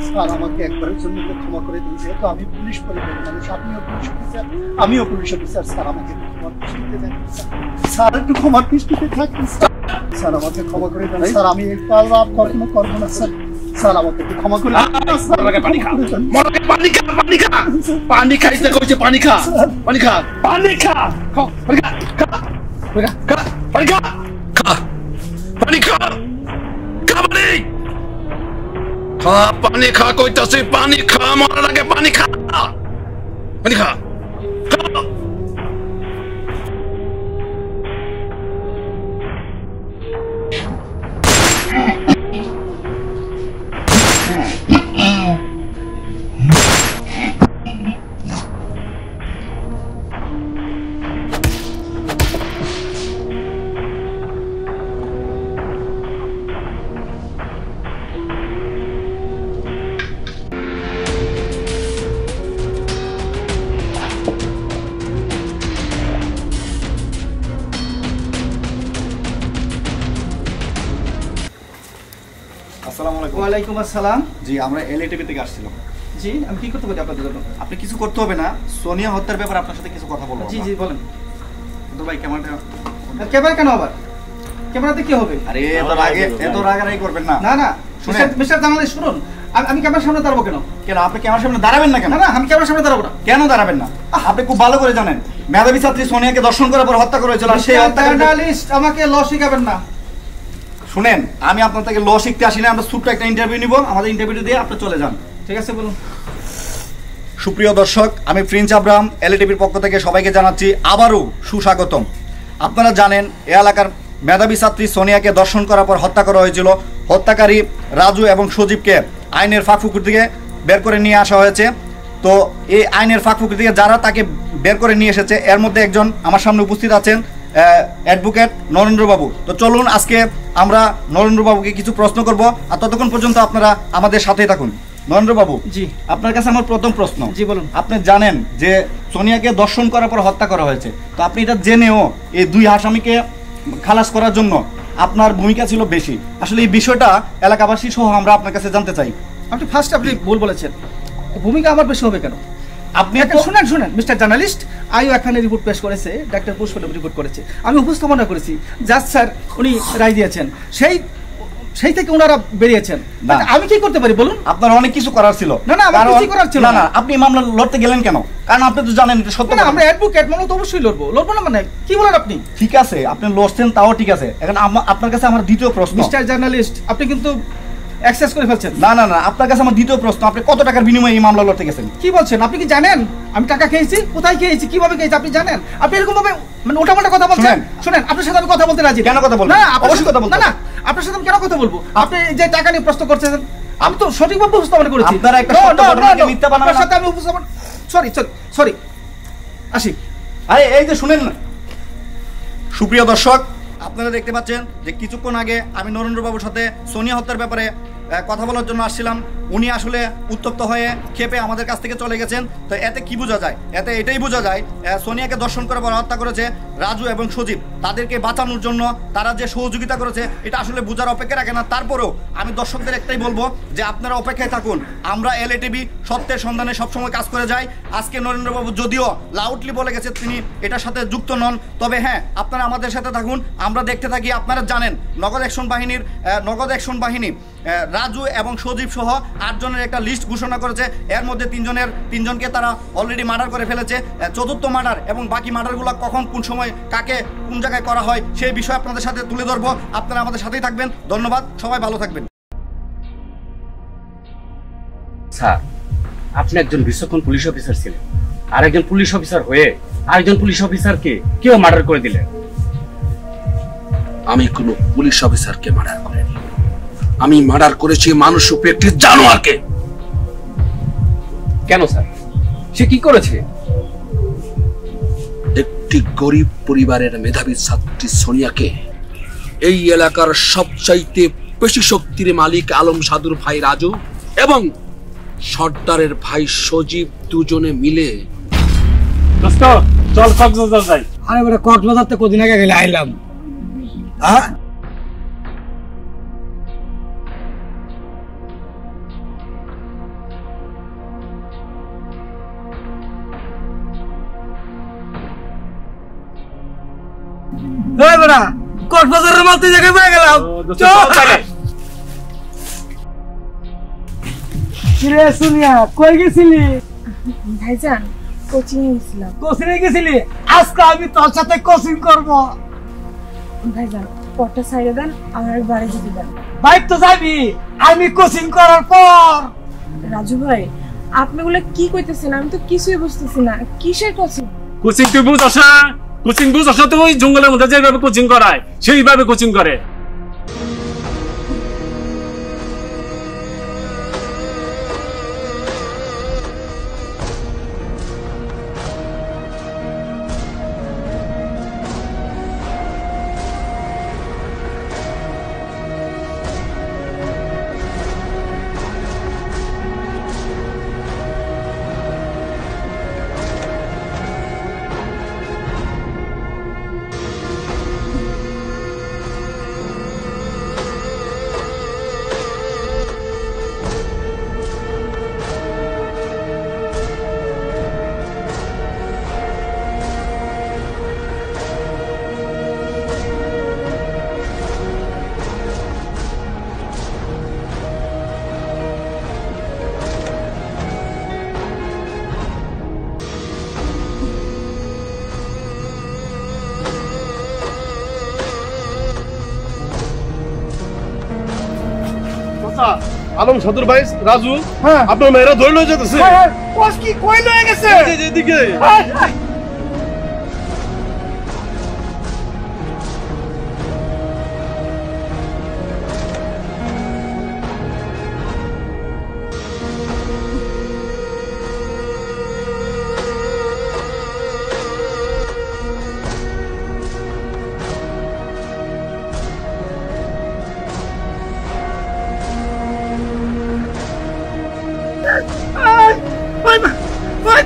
স্যার আমাকে একবারের জন্য ক্ষমা করে দিন যেহেতু আমি পুলিশ পরিবারের মানুষ আপনিও পুলিশ অফিসার আমিও পুলিশ অফিসার স্যার আমাকে ক্ষমার দৃষ্টিতে দেন স্যার একটু ক্ষমার দৃষ্টিতে থাকুন স্যার আমাকে ক্ষমা করে দেন স্যার আমি এই কাজ আর কখনো করবো না স্যার স্যার আমাকে একটু ক্ষমা করে দেন পানি খা মরকে পানি খা পানি খা পানি খাইতে কইছে পানি খা পানি খা পানি খা পানি খা খা পানি খা খা পানি খা খা পানি খা পানি খা কইতাছি পানি খা মরার আগে পানি খা পানি খা ওয়ালাইকুম আসসালাম জি আমরা এলএটিভি থেকে আসছিলাম জি আমি কি করতে পারি আপনাদের জন্য আপনি কিছু করতে হবে না সোনিয়া হত্যার ব্যাপারে আপনার সাথে কিছু কথা বলবো জি জি বলেন তো ভাই ক্যামেরা কেন আবার ক্যামেরাতে কি হবে আরে এত রাগারাগি করবেন না না না মিস্টার জার্নালিস্ট শুনুন আমি ক্যামেরার সামনে দাঁড়াবো কেন কেন আপনি ক্যামেরার সামনে দাঁড়াবেন না কেন না আমি ক্যামেরার সামনে দাঁড়াবো না কেন দাঁড়াবেন না আপনি খুব ভালো করে জানেন মেধাবী ছাত্রী সোনিয়াকে দর্শন করার পর হত্যা করা হয়েছিল আর সেই হত্যা জার্নালিস্ট আমাকে ল শিখাবেন না শুনেন আমি আপনার থেকে ল শিখতে আসি না আমরা ছোট্ট একটা ইন্টারভিউ নিব আমাদের ইন্টারভিউটা দিয়ে আপনি চলে যান ঠিক আছে বলুন সুপ্রিয় দর্শক আমি প্রিন্স আব্রাহাম এলএটিভির পক্ষ থেকে সবাইকে জানাচ্ছি আবারও সুস্বাগতম আপনারা জানেন এই এলাকার মেধাবী ছাত্রী সোনিয়াকে দর্শন করার পর হত্যা করা হয়েছিল হত্যাকারী রাজু এবং সজীবকে আইনের ফাঁকফুকুর থেকে বের করে নিয়ে আসা হয়েছে তো এই আইনের ফাঁকফুকুর থেকে যারা তাকে বের করে নিয়ে এসেছে এর মধ্যে একজন আমার সামনে উপস্থিত আছেন অ্যাডভোকেট নরেন্দ্রবাবু তো চলুন আজকে আমরা নরেন্দ্রবাবুকে কিছু প্রশ্ন করব আর ততক্ষণ পর্যন্ত আপনারা আমাদের সাথেই থাকুন নরেন্দ্রবাবু জি আপনার কাছে আমার প্রথম প্রশ্ন জি বলুন আপনি জানেন যে সোনিয়াকে দর্শন করার পর হত্যা করা হয়েছে তো আপনি এটা জেনেও এই দুই আসামিকে খালাস করার জন্য আপনার ভূমিকা ছিল বেশি আসলে এই বিষয়টা এলাকাবাসী সহ আমরা আপনার কাছে জানতে চাই আপনি ভুল বলেছেন ভূমিকা আমার বেশি হবে কেন আপনি একটা শুনেন মিস্টার জার্নালিস্ট আইও এখানে রিপোর্ট পেশ করেছে ডাক্তার পুষ্পদেব রিপোর্ট করেছে আমি উপস্থাপনা করেছি জাজ স্যার উনি রায় দিয়েছেন সেই থেকে ওনারা বেরিয়েছেন আমি কি করতে পারি বলুন আপনার অনেক কিছু করার ছিল না না আমার কিছু করার ছিল না আপনি মামলা লড়তে গেলেন কেন কারণ আপনি তো জানেন এটা সত্য না আমরা অ্যাডভোকেট মামলা তো অবশ্যই লড়বো না মানে কি বলেন আপনি ঠিক আছে আপনি লড়ছেন তাও ঠিক আছে এখন আপনার কাছে আমার দ্বিতীয় প্রশ্ন মিস্টার জার্নালিস্ট আপনি কিন্তু অ্যাক্সেস করে ফেলছেন না আপনার কাছে আমার দ্বিতীয় প্রশ্ন আপনি কত টাকার বিনিময়ে এই মামলা লড়তে গেছেন কি বলছেন আপনি কি জানেন আমি টাকা খেয়েছি কোথায় খেয়েছি কিভাবে খেয়েছি আপনি জানেন আপনি এরকম ভাবে মানে ওটামাটা কথা বলছেন শুনেন আপনার সাথে আমি কথা বলতে রাজি কেন কথা বলবেন না অবশ্যই কথা বলতে না আপনার সাথে আমি কেন কথা বলবো? আপনি যে টাকা নিয়ে প্রশ্ন করছেন, আমি তো সঠিকভাবে উপস্থাপন করেছি। আপনারা একটা সত্য ঘটনাকে মিথ্যা বানাবেন। আপনার সাথে আমি উপস্থাপন সরি আসি। আরে এই যে শুনেন না, সুপ্রিয় দর্শক, আপনারা দেখতে পাচ্ছেন যে কিছুক্ষণ আগে আমি নরেন্দ্রবাবুর সাথে সোনিয়া হত্যার ব্যাপারে কথা বলার জন্য আসছিলাম। উনি আসলে উত্তপ্ত হয়ে ক্ষেপে আমাদের কাছ থেকে চলে গেছেন। তো এতে কি বোঝা যায়? এতে এটাই বোঝা যায় সোনিয়াকে দর্শন করে বড় হত্যা করেছে রাজু এবং সজীব। তাদেরকে বাঁচানোর জন্য তারা যে সহযোগিতা করেছে এটা আসলে বোঝার অপেক্ষা রাখে না। তারপরেও আমি দর্শকদের একটাই বলবো যে আপনারা অপেক্ষায় থাকুন। আমরা এলএটিভি সত্যের সন্ধানে সবসময় কাজ করে যাই। আজকে নরেন্দ্রবাবু যদিও লাউডলি বলে গেছে তিনি এটার সাথে যুক্ত নন, তবে হ্যাঁ আপনারা আমাদের সাথে থাকুন, আমরা দেখতে থাকি। আপনারা জানেন নগদ অ্যাকশন বাহিনী রাজু এবং সজীব সহ 8 জনের একটা লিস্ট ঘোষণা করেছে। এর মধ্যে 3জনকে তারা অলরেডি মার্ডার করে ফেলেছে। চতুর্থ মার্ডার এবং বাকি মার্ডারগুলো কখন কোন সময় কাকে কোন জায়গায় করা হয় সেই বিষয়ে আপনাদের সাথে তুলে ধরবো। আপনারা আমাদের সাথেই থাকবেন। ধন্যবাদ, সবাই ভালো থাকবেন। স্যার, আপনি একজন বিচক্ষণ পুলিশ অফিসার ছিলেন, আর একজন পুলিশ অফিসার হয়ে আরেকজন পুলিশ অফিসারকে কেউ মার্ডার করে দিলেন। আমি কোনো পুলিশ অফিসারকে মার্ডার করিনি, আমি মার্ডার করেছি মানুষ রূপে একটি জানোয়ারকে। কেন স্যার, সে কি করেছে? একটি গরিব পরিবারের মেধাবী ছাত্রী সোনিয়াকে এই এলাকার সবচাইতে বেশি শক্তির মালিক আলম সাধুর ভাই রাজু এবং সর্দারের ভাই সজীব দুজনে মিলে চল কক্সবাজার যাই। আরে বেটা, কক্সবাজার তো কদিন আগে গেলে আইলাম। হ্যাঁ, কক্সবাজারের মাল তুই জায়গায় পেয়ে গেলাম। কিরে সুনিয়া, কই গেছিলি? ভাইজান, কোচিং এ গেছিলাম। কোচিং এ গেছিলি? আজকে আমি তোর সাথে কোচিং করব। ভাইজান, পড়টা ছাইড়ে দেন, আমার বাড়ি যেতে দেন। বাইক তো যাবি, আমি কোচিং করার পর। রাজু ভাই, আপনি বলে কি কইতেছেন? আমি তো কিছুই বুঝতেছি না। কিসের কোচিং? কোচিং তুই বুঝছ না? কোচিং বুঝছ না? তো ওই জঙ্গলের মধ্যে যেভাবে কোচিং করায় সেইভাবে কোচিং করে। আলম সাধুর ভাই রাজু, আপনার মেয়েরা ধরে লয়ে যেতেছে। কি কই লয়ে গেছে? এদিকে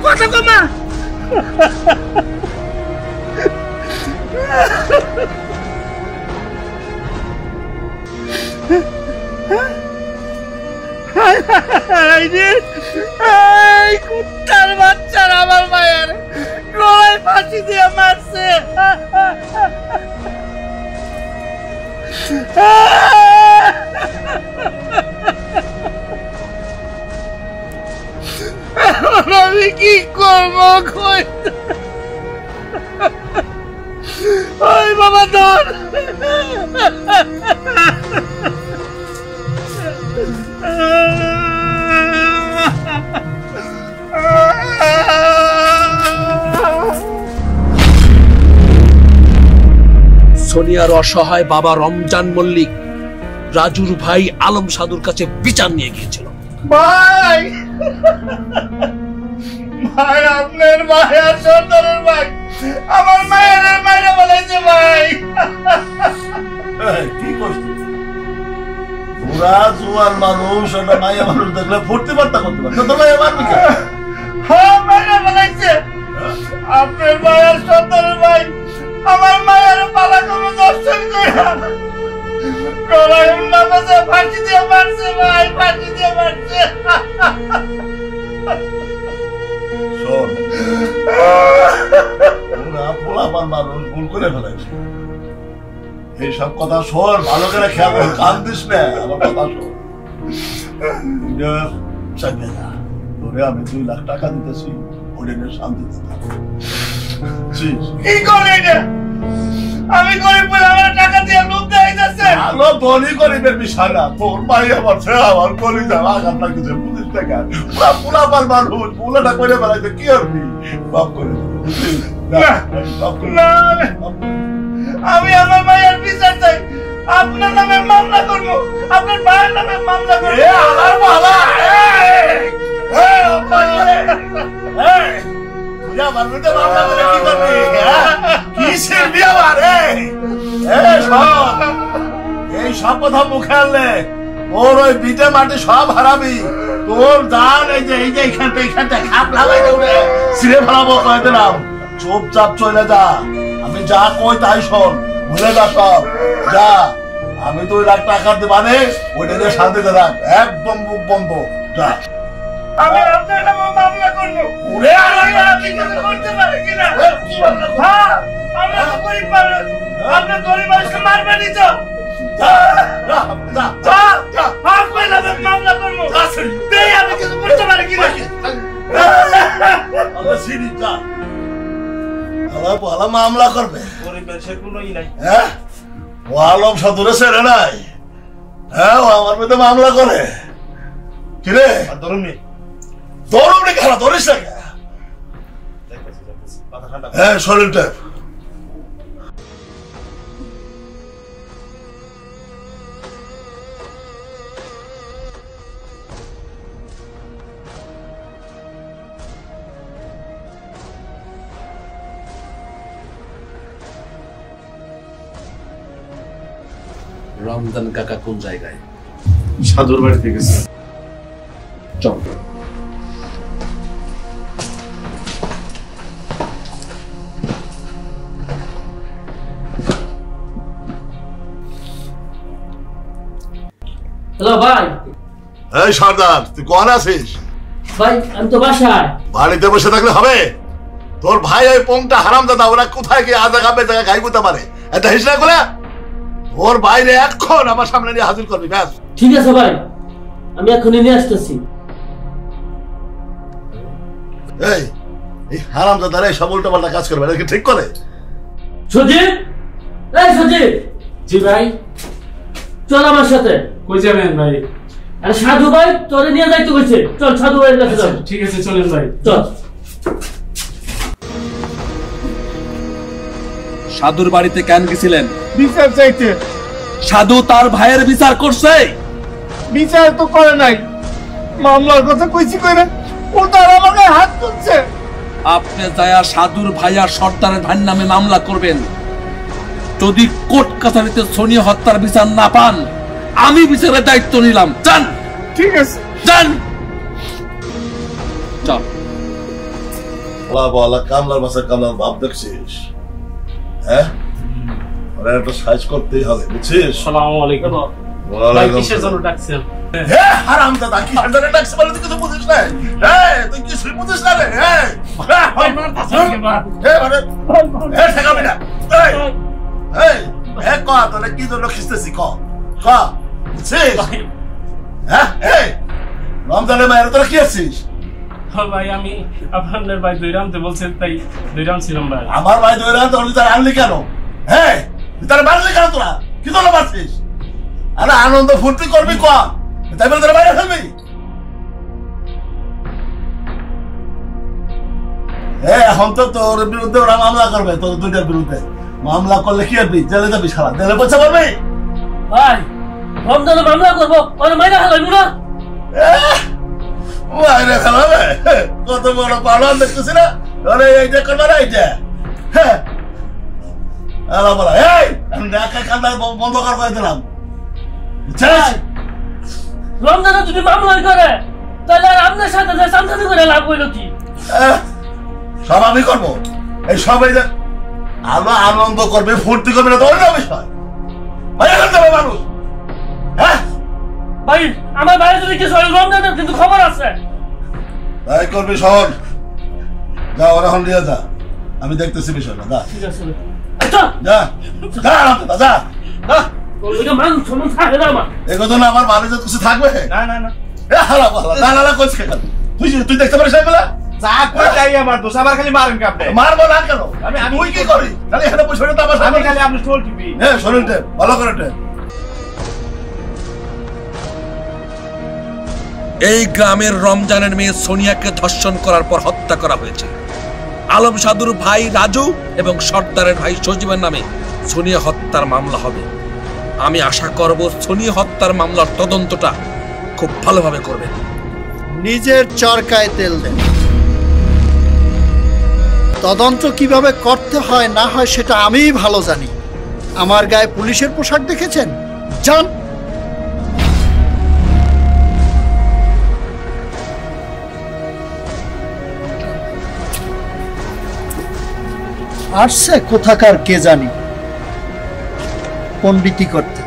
কথা কমা। কুত্তার বাচ্চার আমার মায়ের গলায় ফাঁসি দিয়ে মারছে। আমি কি করবো? ওই বাবা ধর। সোনিয়ার অসহায় বাবা রমজান মল্লিক রাজুর ভাই আলম সাধুর কাছে বিচার নিয়ে গিয়েছিল। ভাই ভাই আপনার মায়ের সন্তানের ভাই আমার মায়ের মায়েরা বলেছে ভাই। কি করছিস? পুরা জোয়ার মানুষ একটা মায়ের মানুষ দেখলে ফুর্তি বার্তা করতে পারে, তো মায়ের মারবি কেন? হ্যাঁ মায়েরা বলেছে আপনার মায়ের সন্তানের ভাই আমার মায়ের পালা কোনো দর্শন করে গলায় উল্লা বাজে ফাঁসি দিয়ে মারছে ভাই, ফাঁসি দিয়ে মারছে। শোন, পুরা পোলাপান মানুষ ভুল করে ফেলেছে। এইসব কথা শোন, ভালো করে খেয়াল কর, কান দিস না আমার কথা শোন। তোরে আমি 2 লাখ টাকা দিতেছি, ওটা নিয়ে শান্তিতে থাক। কি করে এটা? আমি গরিব বলে আমার টাকা দিয়ে লোক দেয় যাচ্ছে। আলো ধনী গরিবের বিষয় না, তোর ভাই আমার ছেলে আমার কলিজা আঘাত লাগছে, বুঝিস টাকা পুরা পোলাপান মানুষ পোলাটা করে বেড়াইতে কি করবি? বাপ করে আমি আমার মায়ের বিচার চাই। আপনার নামে মামলা করবো, আপনার ভাইয়ের নামে মামলা করবো। আমার বাবা এই সব কথা মুখে আনলে তোর ওই বিটে মাটি সব হারাবি। তোর দান এই যে এইখানটা খাপ লাগাই দেবে, ছিঁড়ে ফেলাবো কয়ে দিলাম। চুপচাপ চলে যা, আমি যা কই তাই শোন, ভুলে যা সব যা। আমি 2 লাখ টাকা দিবানে, ওইটা দিয়ে শান্তিতে থাক, একদম মুখ বন্ধ যা। আমি আপনার নামে মামলা করবো। করতে পারে কিনা? আমরা তো গরিব মানুষ, আপনার গরিব মানুষকে মারবেনই তো। মামলা করবো, আমি কিছু করতে পারি কিনা? মামলা করবে? হ্যাঁ, ও আলম সাধুরে ছেড়ে নাই। হ্যাঁ, ও আমার মেয়েতে মামলা করে। কিরে দরুমনি খেলা ধরিস না? হ্যাঁ, শরীরটা রমজান কাকা কোন জায়গায়? সাধুর বাড়িতে গেছে। চল। হ্যালো ভাই। এই সর্দার, তুই কোন আছিস? ভাই আমি তো বাসায়। বাড়িতে বসে থাকলে হবে? তোর ভাই ওই পোংটা হারামজাদা, ওরা কোথায় গিয়ে আজা খাবে জায়গা খাই বুঝতে পারে। এটা হিসেবে করে ওর বাইরে এখন আমার সামনে নিয়ে হাজির করবি, ব্যাস। ঠিক আছে ভাই, আমি এখনই নিয়ে আসতেছি। এই হারামজাদারা সব উল্টো পাল্টা কাজ করবে, এটা কি ঠিক করে? সজীব, এই সজীব। জি ভাই। চল আমার সাথে। কই যাবেন ভাই? আরে সাধু ভাই তোরে নিয়ে যাইতে কইছে, চল সাধু ভাইয়ের কাছে চল। ঠিক আছে চলেন ভাই, চল। সাধুর বাড়িতে কেন গেছিলেন? বিচার চাইতে। সাধু তার ভাইয়ের বিচার করছে? বিচার তো করে নাই, মামলার কথা কইছি কইরা ও তার আমাকে হাত তুলছে। আপনি যায়া সাধুর ভাইয়া সর্দারের ভাইয়ের নামে মামলা করবেন। যদি কোর্ট কাছারিতে সোনিয়া হত্যার বিচার না পান, আমি বিচারের দায়িত্ব নিলাম। যান। ঠিক আছে, যান। চল। কামলার বাসা কামলার ভাব দেখছিস? হ্যাঁ, ওরা একটা সাইজ করতেই হবে, বুঝছিস? আসসালামু আলাইকুম। ভাই কিসের জন্য ডাকছেন? হ্যাঁ হারামজাদা, কি হাজারে ডাকছে বলে তুই কিছু বুঝিস না? হ্যাঁ, তুই কিছুই বুঝিস না রে। হ্যাঁ ঠেকাবি না। ক তোরা কি জন্য খিস্তেছি, ক বুঝছিস? হ্যাঁ, রমজানের মায়ের তোরা কি আছিস? ভাই আমি আপনার ভাই দৈরামতে বলছেন, তাই দৈরাম ছিলাম ভাই। আমার ভাই দৈরাম তোর তার আনলি কেন? হ্যাঁ, তারা মারলি কেন? তোরা কি জন্য মারছিস? আরে আনন্দ ফুর্তি করবি, ক তাই বলে তোরা বাইরে ফেলবি? এখন তো তোর বিরুদ্ধে ওরা মামলা করবে, তোর 2টার বিরুদ্ধে। মামলা করলে কি হবে? জেলে যাবি, সারা জেলে পয়সা পাবি। ভাই রমজানে মামলা করবো ওরে মাইরা হালাইবো না মাইরে ফেলাবে কত বড় পালন দেখতেছি না আরে এইটা করবা না এইটা হ্যাঁ আলা বলা এই আমি দেখা কান্দা বন্ধ কর করে দিলাম রমজানে যদি মামলা করে তাহলে আর আপনার সাথে যে সামসামি করে লাভ হইল কি সব আমি করবো এই সবাই আমরা আনন্দ করবে ফুর্তি করবে না তো অন্য বিষয় মাইরে ফেলতে হবে মানুষ হ্যাঁ ভাই আমার বাইরে যদি কিছু হয় রমজানের কিন্তু খবর আছে তাই করবি শোন যা ওরা হন দিয়ে যা আমি দেখতেছি বিষয়টা যা ঠিক আছে যা যা যা ওইটা মান সম্মান থাকে না আমার এগোতো না আমার মানে কিছু থাকবে না না না হালা না না না কইছ কেন তুই দেখতে পারিস এগুলা যা কই তাই আমার দোষ আবার খালি মারেন কি আপনি মারবো না কেন আমি তুই কি করি খালি এখানে বসে তো আমার আমি খালি আপনি স্টোল টিপি হ্যাঁ শোনেন তে ভালো করে তে এই গ্রামের রমজানের মেয়ে সোনিয়াকে ধর্ষণ করার পর হত্যা করা হয়েছে। আলম সাধুর ভাই রাজু এবং সর্দারের ভাই সজীবের নামে সোনিয়া হত্যার মামলা হবে। আমি আশা করব সোনিয়া হত্যার মামলার তদন্তটা খুব ভালোভাবে করবেন। নিজের চরকায় তেল দেন। তদন্ত কিভাবে করতে হয় না হয় সেটা আমিই ভালো জানি। আমার গায়ে পুলিশের পোশাক দেখেছেন? যান। আসছে কোথাকার কে জানি পণ্ডিতি করতে।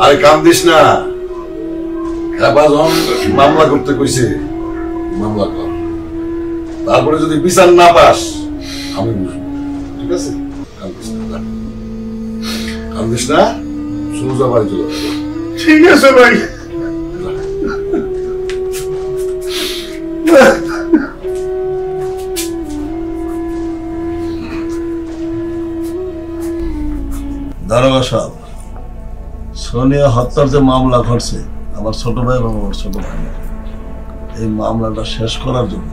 আরে কান্দিস না, মামলা করতে কইছে মামলা কর, তারপরে যদি বিচার না পাস আমি বুঝবো, ঠিক আছে? কান্দিস না, সোজা বাড়ি চলে যাবে। ঠিক আছে ভাই। দারোগা সাহেব, সোনিয়া হত্যার যে মামলা ঘটছে আমার ছোট ভাই এবং আমার ছোট ভাই, এই মামলাটা শেষ করার জন্য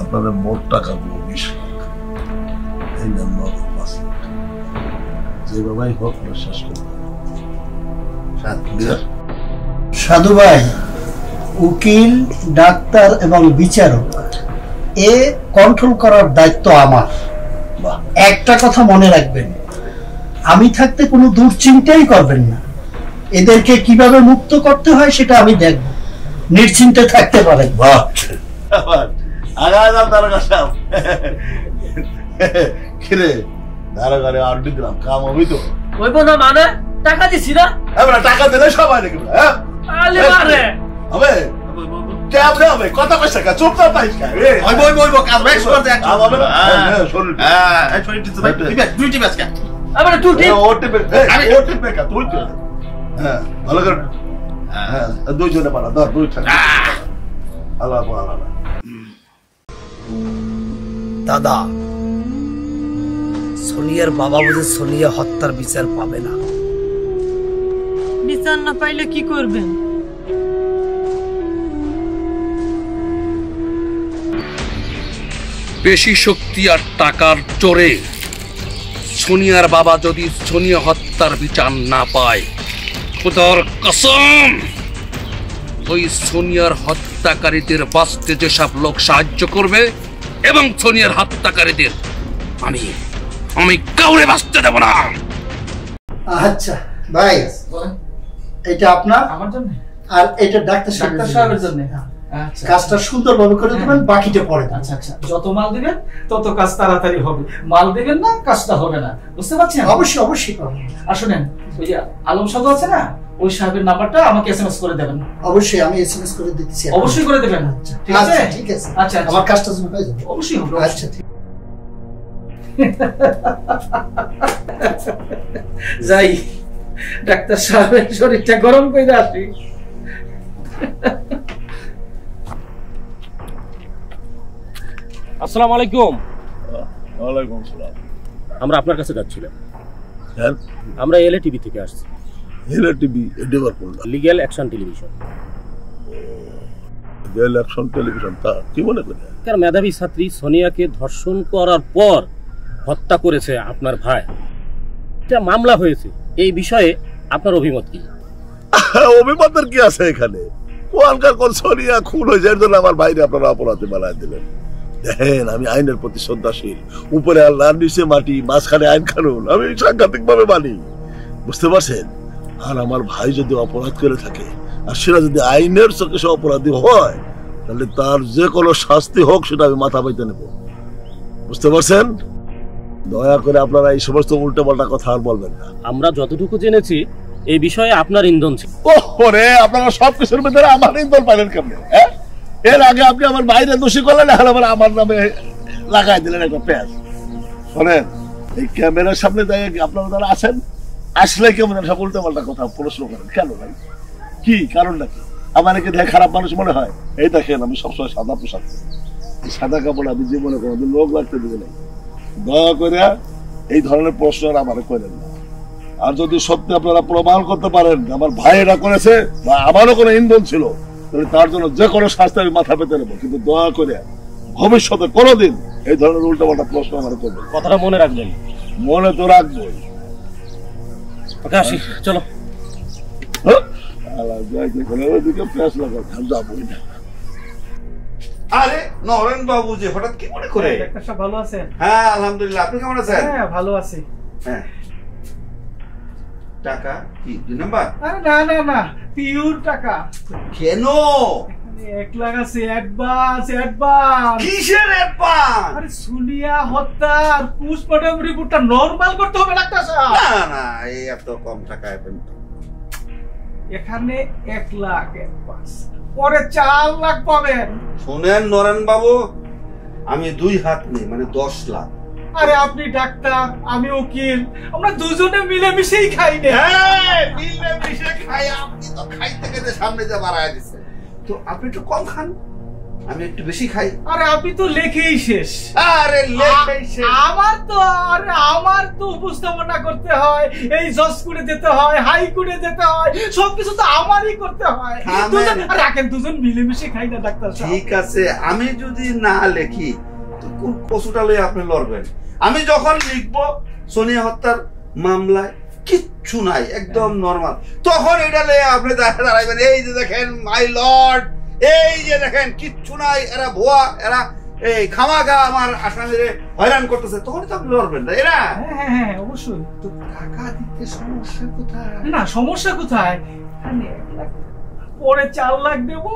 আপনাদের মোট টাকা দেবো 20 লাখ। এই নেন 5 লাখ, যেভাবেই হোক শেষ করতে। সাধু ভাই, উকিল, ডাক্তার এবং বিচারক এ কন্ট্রোল করার দায়িত্ব আমার। একটা কথা মনে রাখবেন, আমি থাকতে কোনো দুশ্চিন্তাই করবেন না। এদেরকে কিভাবে মুক্ত করতে হয় সেটা আমি দেখব, নিশ্চিন্তে থাকতে পারেন। কিরে দারোগারে আড্ডি দিলাম, কাম হবি তো? হইব না মানে টাকা দিছি না, টাকা দিলে সবাই দেখবে। হ্যাঁ হবে কেমনে হবে? কথা কইছ না, চুপ থাক। হইব কাজ ম্যাক্স করতে একটা হবে না। হ্যাঁ শুনুন, এই ছোট ভাই দুইটি ম্যাচ কা আবার তুই ঠিক ওটে আমি ওটে বেকা তুই তো। হ্যাঁ ভালো করে। হ্যাঁ দুইজনে পালা ধর, দুই থাক। আল্লাহ আল্লাহ। দাদা, সোনিয়ার বাবা বুঝে সোনিয়া হত্যার বিচার পাবে না। বিচার না পাইলে কি করবেন? বেশি শক্তি আর টাকার জোরে সোনিয়ার বাবা যদি সোনিয়া হত্যার বিচার না পায়, খোদার কসম ওই সোনিয়ার হত্যাকারীদের বাঁচতে যেসব লোক সাহায্য করবে এবং সোনিয়ার হত্যাকারীদের আমি কাউরে বাঁচতে দেব না। আচ্ছা ভাই, এটা আপনার, আমার জন্য, আর এটা ডাক্তার সাহেবের জন্য। কাজটা সুন্দরভাবে করে দেবেন, বাকিটা পরে। আচ্ছা আচ্ছা, যত মাল দিবেন তত কাজ তাড়াতাড়ি হবে, মাল দিবেন না কাজটা হবে না, বুঝতে পারছেন? অবশ্যই অবশ্যই পাবেন। আর শুনেন, ওই যে আলম সাধু আছে না, ওই সাহেবের নাম্বারটা আমাকে এসএমএস করে দেবেন। অবশ্যই আমি এসএমএস করে দিতেছি। অবশ্যই করে দেবেন, ঠিক আছে? ঠিক আছে। আচ্ছা আমার কাজটা যেন হয়ে যাবে। অবশ্যই হবে। আচ্ছা ঠিক। যাই, ডাক্তার সাহেবের শরীরটা গরম করে আসি। আসসালামু আলাইকুম। ওয়ালাইকুম আসসালাম। আমরা আপনার কাছে যাচ্ছিলাম। হ্যাঁ, আমরা এলএ টিভি থেকে আসছি। LA TV, legal action television. Election television তা কি মনে করে? মেধাবী ছাত্রী সোনিয়াকে ধর্ষণ করার পর হত্যা করেছে আপনার ভাই, এটা মামলা হয়েছে, এই বিষয়ে আপনার অভিমত কি? অভিমতের কি আছে এখানে? কোয়ালকার কোন সোনিয়া খুন হয়ে যাওয়ার জন্য আমার ভাইরে আপনারা অপরাধে বানায় দিলেন। দেখেন আমি আইনের প্রতি শ্রদ্ধাশীল, উপরে আল্লাহ নিচে মাটি, মাঝখানে আইন কানুন আমি সাংঘাতিক ভাবে মানি, বুঝতে পারছেন? আর আমার ভাই যদি অপরাধ করে থাকে আর সেটা যদি আইনের চোখে সে অপরাধী হয় তাহলে তার যে কোনো শাস্তি হোক সেটা আমি মাথা পাইতে নেব, বুঝতে পারছেন? দয়া করে আপনারা এই সমস্ত উল্টোপাল্টা কথা আর বলবেন না। আমরা যতটুকু জেনেছি এই বিষয়ে আপনার ইন্ধন ছিল। ওরে আপনারা সবকিছুর ভিতরে আমার ইন্ধন পাইলেন কেমনে? এর আগে আপনি আমার বাইরে দোষী করলেন, এখন আবার আমার নামে লাগাই দিলেন একটা পেঁয়াজ। শোনেন, এই ক্যামেরার সামনে দাঁড়িয়ে আপনারা যারা আছেন আসলে কেমন সব উল্টোপাল্টা কথা প্রশ্ন করেন কেন ভাই? কি কারণটা কি? আমার কি দেখে খারাপ মানুষ মনে হয়? এই দেখেন আমি সবসময় সাদা পোশাক, সাদা কাপড় আমি জীবনে কোনোদিন লোক লাগতে দিবে নাই। দয়া করে এই ধরনের প্রশ্ন আমার করেন না। আর যদি সত্যি আপনারা প্রমাণ করতে পারেন আমার ভাই এটা করেছে বা আমারও কোনো ইন্ধন ছিল তাহলে তার জন্য যে কোনো শাস্তি আমি মাথা পেতে নেবো, কিন্তু দয়া করে ভবিষ্যতে কোনোদিন এই ধরনের উল্টাপাল্টা প্রশ্ন আমার করবেন। কথাটা মনে রাখবেন। মনে তো রাখবোই। আসি, চলো। আরে নরেন বাবু যে হঠাৎ কি মনে করে? ভালো আছেন? হ্যাঁ আলহামদুলিল্লাহ, আপনি কেমন আছেন? হ্যাঁ ভালো আছি। হ্যাঁ, টাকা কি 2 নাম্বার? আরে না না না, পিওর টাকা। কেন? 1 লাখ আছে অ্যাডভান্স। অ্যাডভান্স কিসের অ্যাডভান্স? আরে সোনিয়া হত্যার পোস্টমর্টম রিপোর্টটা নরমাল করতে হবে ডাক্তার সাহেব। না না, এই এত কম টাকায় এখানে 1 লাখ অ্যাডভান্স, পরে 4 লাখ পাবেন। শুনেন নরেন বাবু, আমি 2 হাত নেই, মানে 10 লাখ। আরে আপনি ডাক্তার, আমি উকিল, আমরা দুজনে মিলেমিশেই খাই না। হ্যাঁ মিলেমিশে খাই। আপনি তো খাইতে খেতে সামনে যা বাড়ায় দিচ্ছে, তো আপনি একটু কম খান, আমি একটু বেশি খাই। আরে আপনি তো লেখেই শেষ। আরে লেখেই শেষ। আমার তো উপস্থাপনা করতে হয়, এই জজ কোর্টে যেতে হয়, হাই কোর্টে যেতে হয়, সবকিছু তো আমারই করতে হয়। রাখেন, দুজন মিলেমিশে খাই না ডাক্তার সাহেব। ঠিক আছে, আমি যদি না লেখি তো কোন কসুটা লয়ে আপনি লড়বেন? আমি যখন লিখবো সোনিয়া হত্যার মামলায় কিচ্ছু নাই, একদম নরমাল, তখন এটা লয়ে আপনি দাঁড়াইবেন, এই যে দেখেন মাই লর্ড, এই যে দেখেন কিচ্ছু নাই, এরা ভুয়া, এরা এই খামাখা আমার আসামিরে হয়রান করতেছে, তখনই তো আপনি লড়বেন না। এরা হ্যাঁ অবশ্যই। তো টাকা দিতে সমস্যা কোথায়? না সমস্যা কোথায়, পরে 4 লাখ দেবো।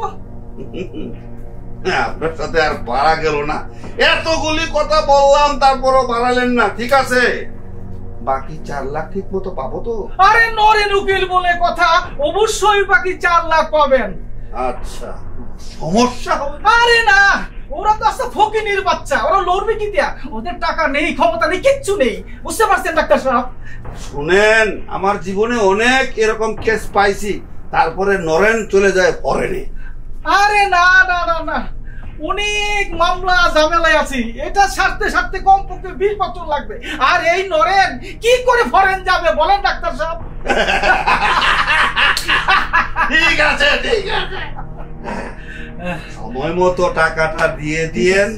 আপনার সাথে আর বাড়া গেল না, এতগুলি কথা বললাম তারপরও বাড়ালেন না। ঠিক আছে, বাকি 4 লাখ ঠিক মতো পাবো তো? আরে নরেন উকিল বলে কথা, অবশ্যই বাকি 4 লাখ পাবেন। আচ্ছা, সমস্যা হবে? আরে না, ওরা তো আসলে ফকিনির বাচ্চা, ওরা লড়বে কি দিয়া? ওদের টাকা নেই, ক্ষমতা নেই, কিচ্ছু নেই, বুঝতে পারছেন ডাক্তার সাহেব? শুনেন, আমার জীবনে অনেক এরকম কেস পাইছি, তারপরে নরেন চলে যায় ফরেনে। আরে না না না না, অনেক মামলা ঝামেলায় আছি, এটা সারতে কমপক্ষে 20 বছর লাগবে। আর এই নরেন কি করে ফরেন যাবে বলেন ডাক্তার সাহেব? ঠিক আছে ঠিক আছে, সময় মতো টাকাটা দিয়ে দিয়েন।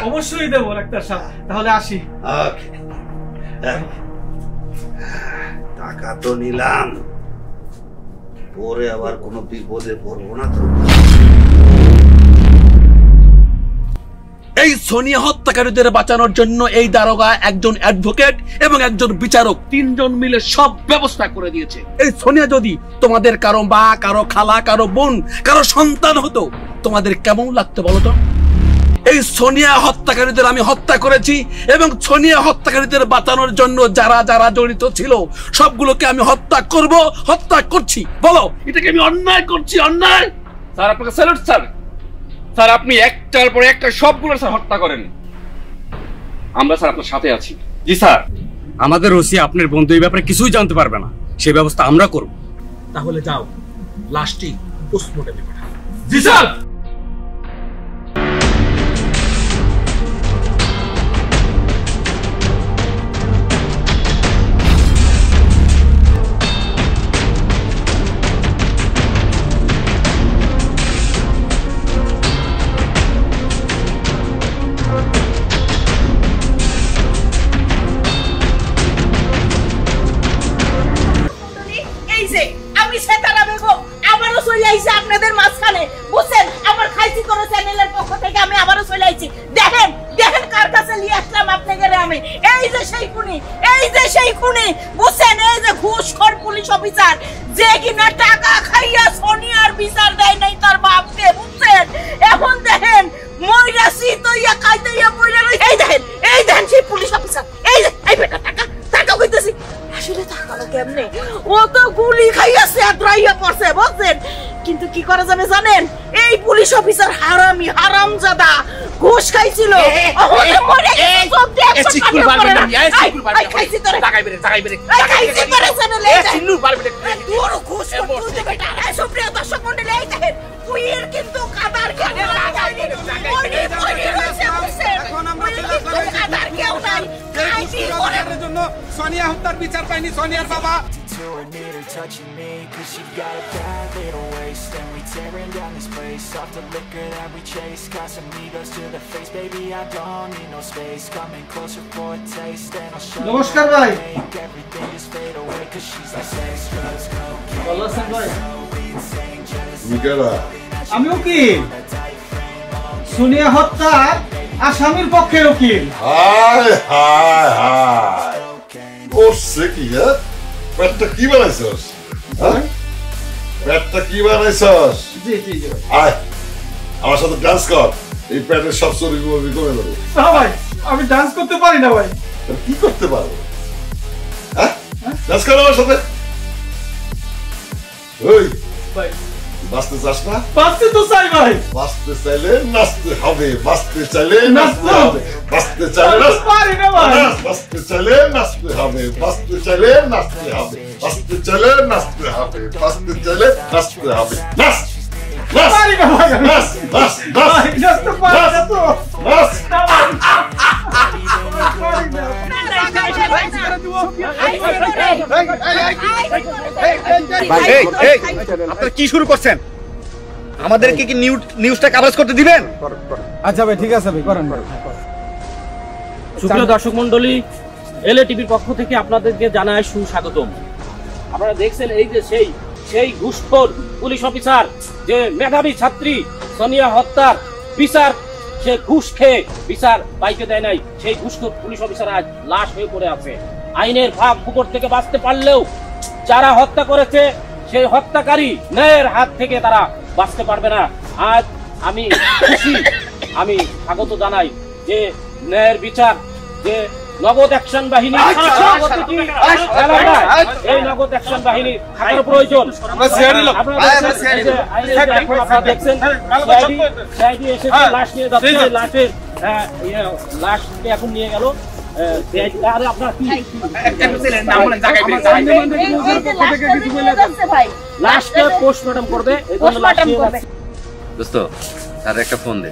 অবশ্যই দেবো ডাক্তার সাহেব, তাহলে আসি। টাকা তো নিলাম, পরে আবার কোনো বিপদে পড়বো না তো। এই সোনিয়া হত্যাকারীদের বাঁচানোর জন্য এই দারোগা, একজন অ্যাডভোকেট এবং একজন বিচারক, 3 জন মিলে সব ব্যবস্থা করে দিয়েছে। এই সোনিয়া যদি তোমাদের কারো মা, কারো খালা, কারো বোন, কারো সন্তান হতো, তোমাদের কেমন লাগতো বলো তো? এই সোনিয়া হত্যাকারীদের আমি হত্যা করেছি এবং সোনিয়া হত্যাকারীদের বাঁচানোর জন্য যারা যারা জড়িত ছিল সবগুলোকে আমি হত্যা করব, হত্যা করছি। বলো, এটাকে আমি অন্যায় করছি? অন্যায়? স্যার আপনাকে স্যালুট স্যার। স্যার আপনি একটার পর একটা সবগুলো স্যার হত্যা করেন, আমরা স্যার আপনার সাথে আছি। জি স্যার, আমাদের ওসি আপনার বন্ধু এই ব্যাপারে কিছুই জানতে পারবে না, সেই ব্যবস্থা আমরা করব। তাহলে যাও, লাশটি পোস্টমর্টমে পাঠাও। জি স্যার। খুনি বুঝছেন এই যে ঘুষখোর পুলিশ অফিসার যে কিনা টাকা খাইয়া সোনিয়ার বিচার দেয় নাই তার বাপকে বুঝছেন এখন দেখেন মইরাসি তইয়া কাইতাইয়া মইরা এই দেখেন সেই পুলিশ অফিসার এই যে এই বেটা টাকা কইতেছি আসলে টাকাটা কেমনে ও তো গুলি খাইয়াছে আদ্রাইয়া পড়ছে বুঝছেন কিন্তু কি করা যাবে জানেন এই পুলিশ অফিসার হারামি হারামজাদা ঘুষ খাইছিল ওরে মরে গেছে সব দেখ চিকুল পারবে না এই খাইছি তোরে টাকাই বেরে খাইছি তোরে জানলে এই চিন্নু পারবে তোর ঘুষ করতে বেটা এসব প্রিয় দর্শক মণ্ডলী এই দেখেন কুইয়ের কিন্তু কাদার খানে লাগাইনি মরে রয়েছে বুঝছেন এখন আমরা কাদার কেউ নাই খাইছি ওর জন্য সোনিয়া হত্যার বিচার পাইনি সোনিয়ার বাবা to admit her touching me, cause she got a bad little waist. And we tearing down this place, off the liquor that we chase. Casamigos to the face, baby, I don't need no space. Coming closer for a taste, and I'll show you Namaskar, bhai. make everything just fade away. Cause she's like sex, drugs, cocaine. Allah san bhai. Miguela. আমি উকিল সোনিয়া হত্যার আসামির পক্ষের উকিল হায় হায় হায় করছে কি হ্যাঁ পেটটা কি বানাইছস হ্যাঁ পেটটা কি বানাইছস জি জি জি আয় আমার সাথে ডান্স কর এই পেটের সব চর্বি কমে যাবে না ভাই আমি ডান্স করতে পারি না ভাই কি করতে পারবো হ্যাঁ ডান্স কর আমার সাথে ওই ভাই বাঁচতে চাস না বাঁচতে তো চাই ভাই বাঁচতে চাইলে নাচতে হবে বাঁচতে চাইলে নাচতে হবে বাঁচতে চাইলে পারি না ভাই বাঁচতে চাইলে নাচতে হবে বাঁচতে চাইলে নাচতে হবে বাঁচতে চাইলে নাচতে হবে বাঁচতে চাইলে নাচতে হবে নাচ নাচ পারি না ভাই নাচ নাচ নাচ নাচ তো পারি না তো নাচ আপনারা কি শুরু করছেন আমাদেরকে কি নিউজটা কভারেজ করতে দিবেন আচ্ছা ভাই ঠিক আছে ভাই করেন সুপ্রিয় দর্শক মণ্ডলী এলএ টিভির পক্ষ থেকে আপনাদেরকে জানাই সুস্বাগতম আপনারা দেখছেন এই যে সেই ঘুষখোর পুলিশ অফিসার যে মেধাবী ছাত্রী সোনিয়া হত্যার বিচার সে ঘুষ খেয়ে বিচার পাইতে দেয় নাই সেই ঘুষখোর পুলিশ অফিসার আজ লাশ হয়ে পড়ে আছে আইনের ভাগ ফুকর থেকে বাঁচতে পারলেও যারা হত্যা করেছে সেই হত্যাকারী ন্যায়ের হাত থেকে তারা বাঁচতে পারবে না আজ আমি খুশি আমি স্বাগত জানাই যে ন্যায়ের বিচার যে নগদ অ্যাকশন বাহিনী এই নগদ অ্যাকশন বাহিনী থাকার প্রয়োজন আপনারা দেখছেন লাশ নিয়ে যাচ্ছে লাশের লাশকে এখন নিয়ে গেল লাশকে পোস্টমর্টম করবে দোস্ত আর একটা ফোন দে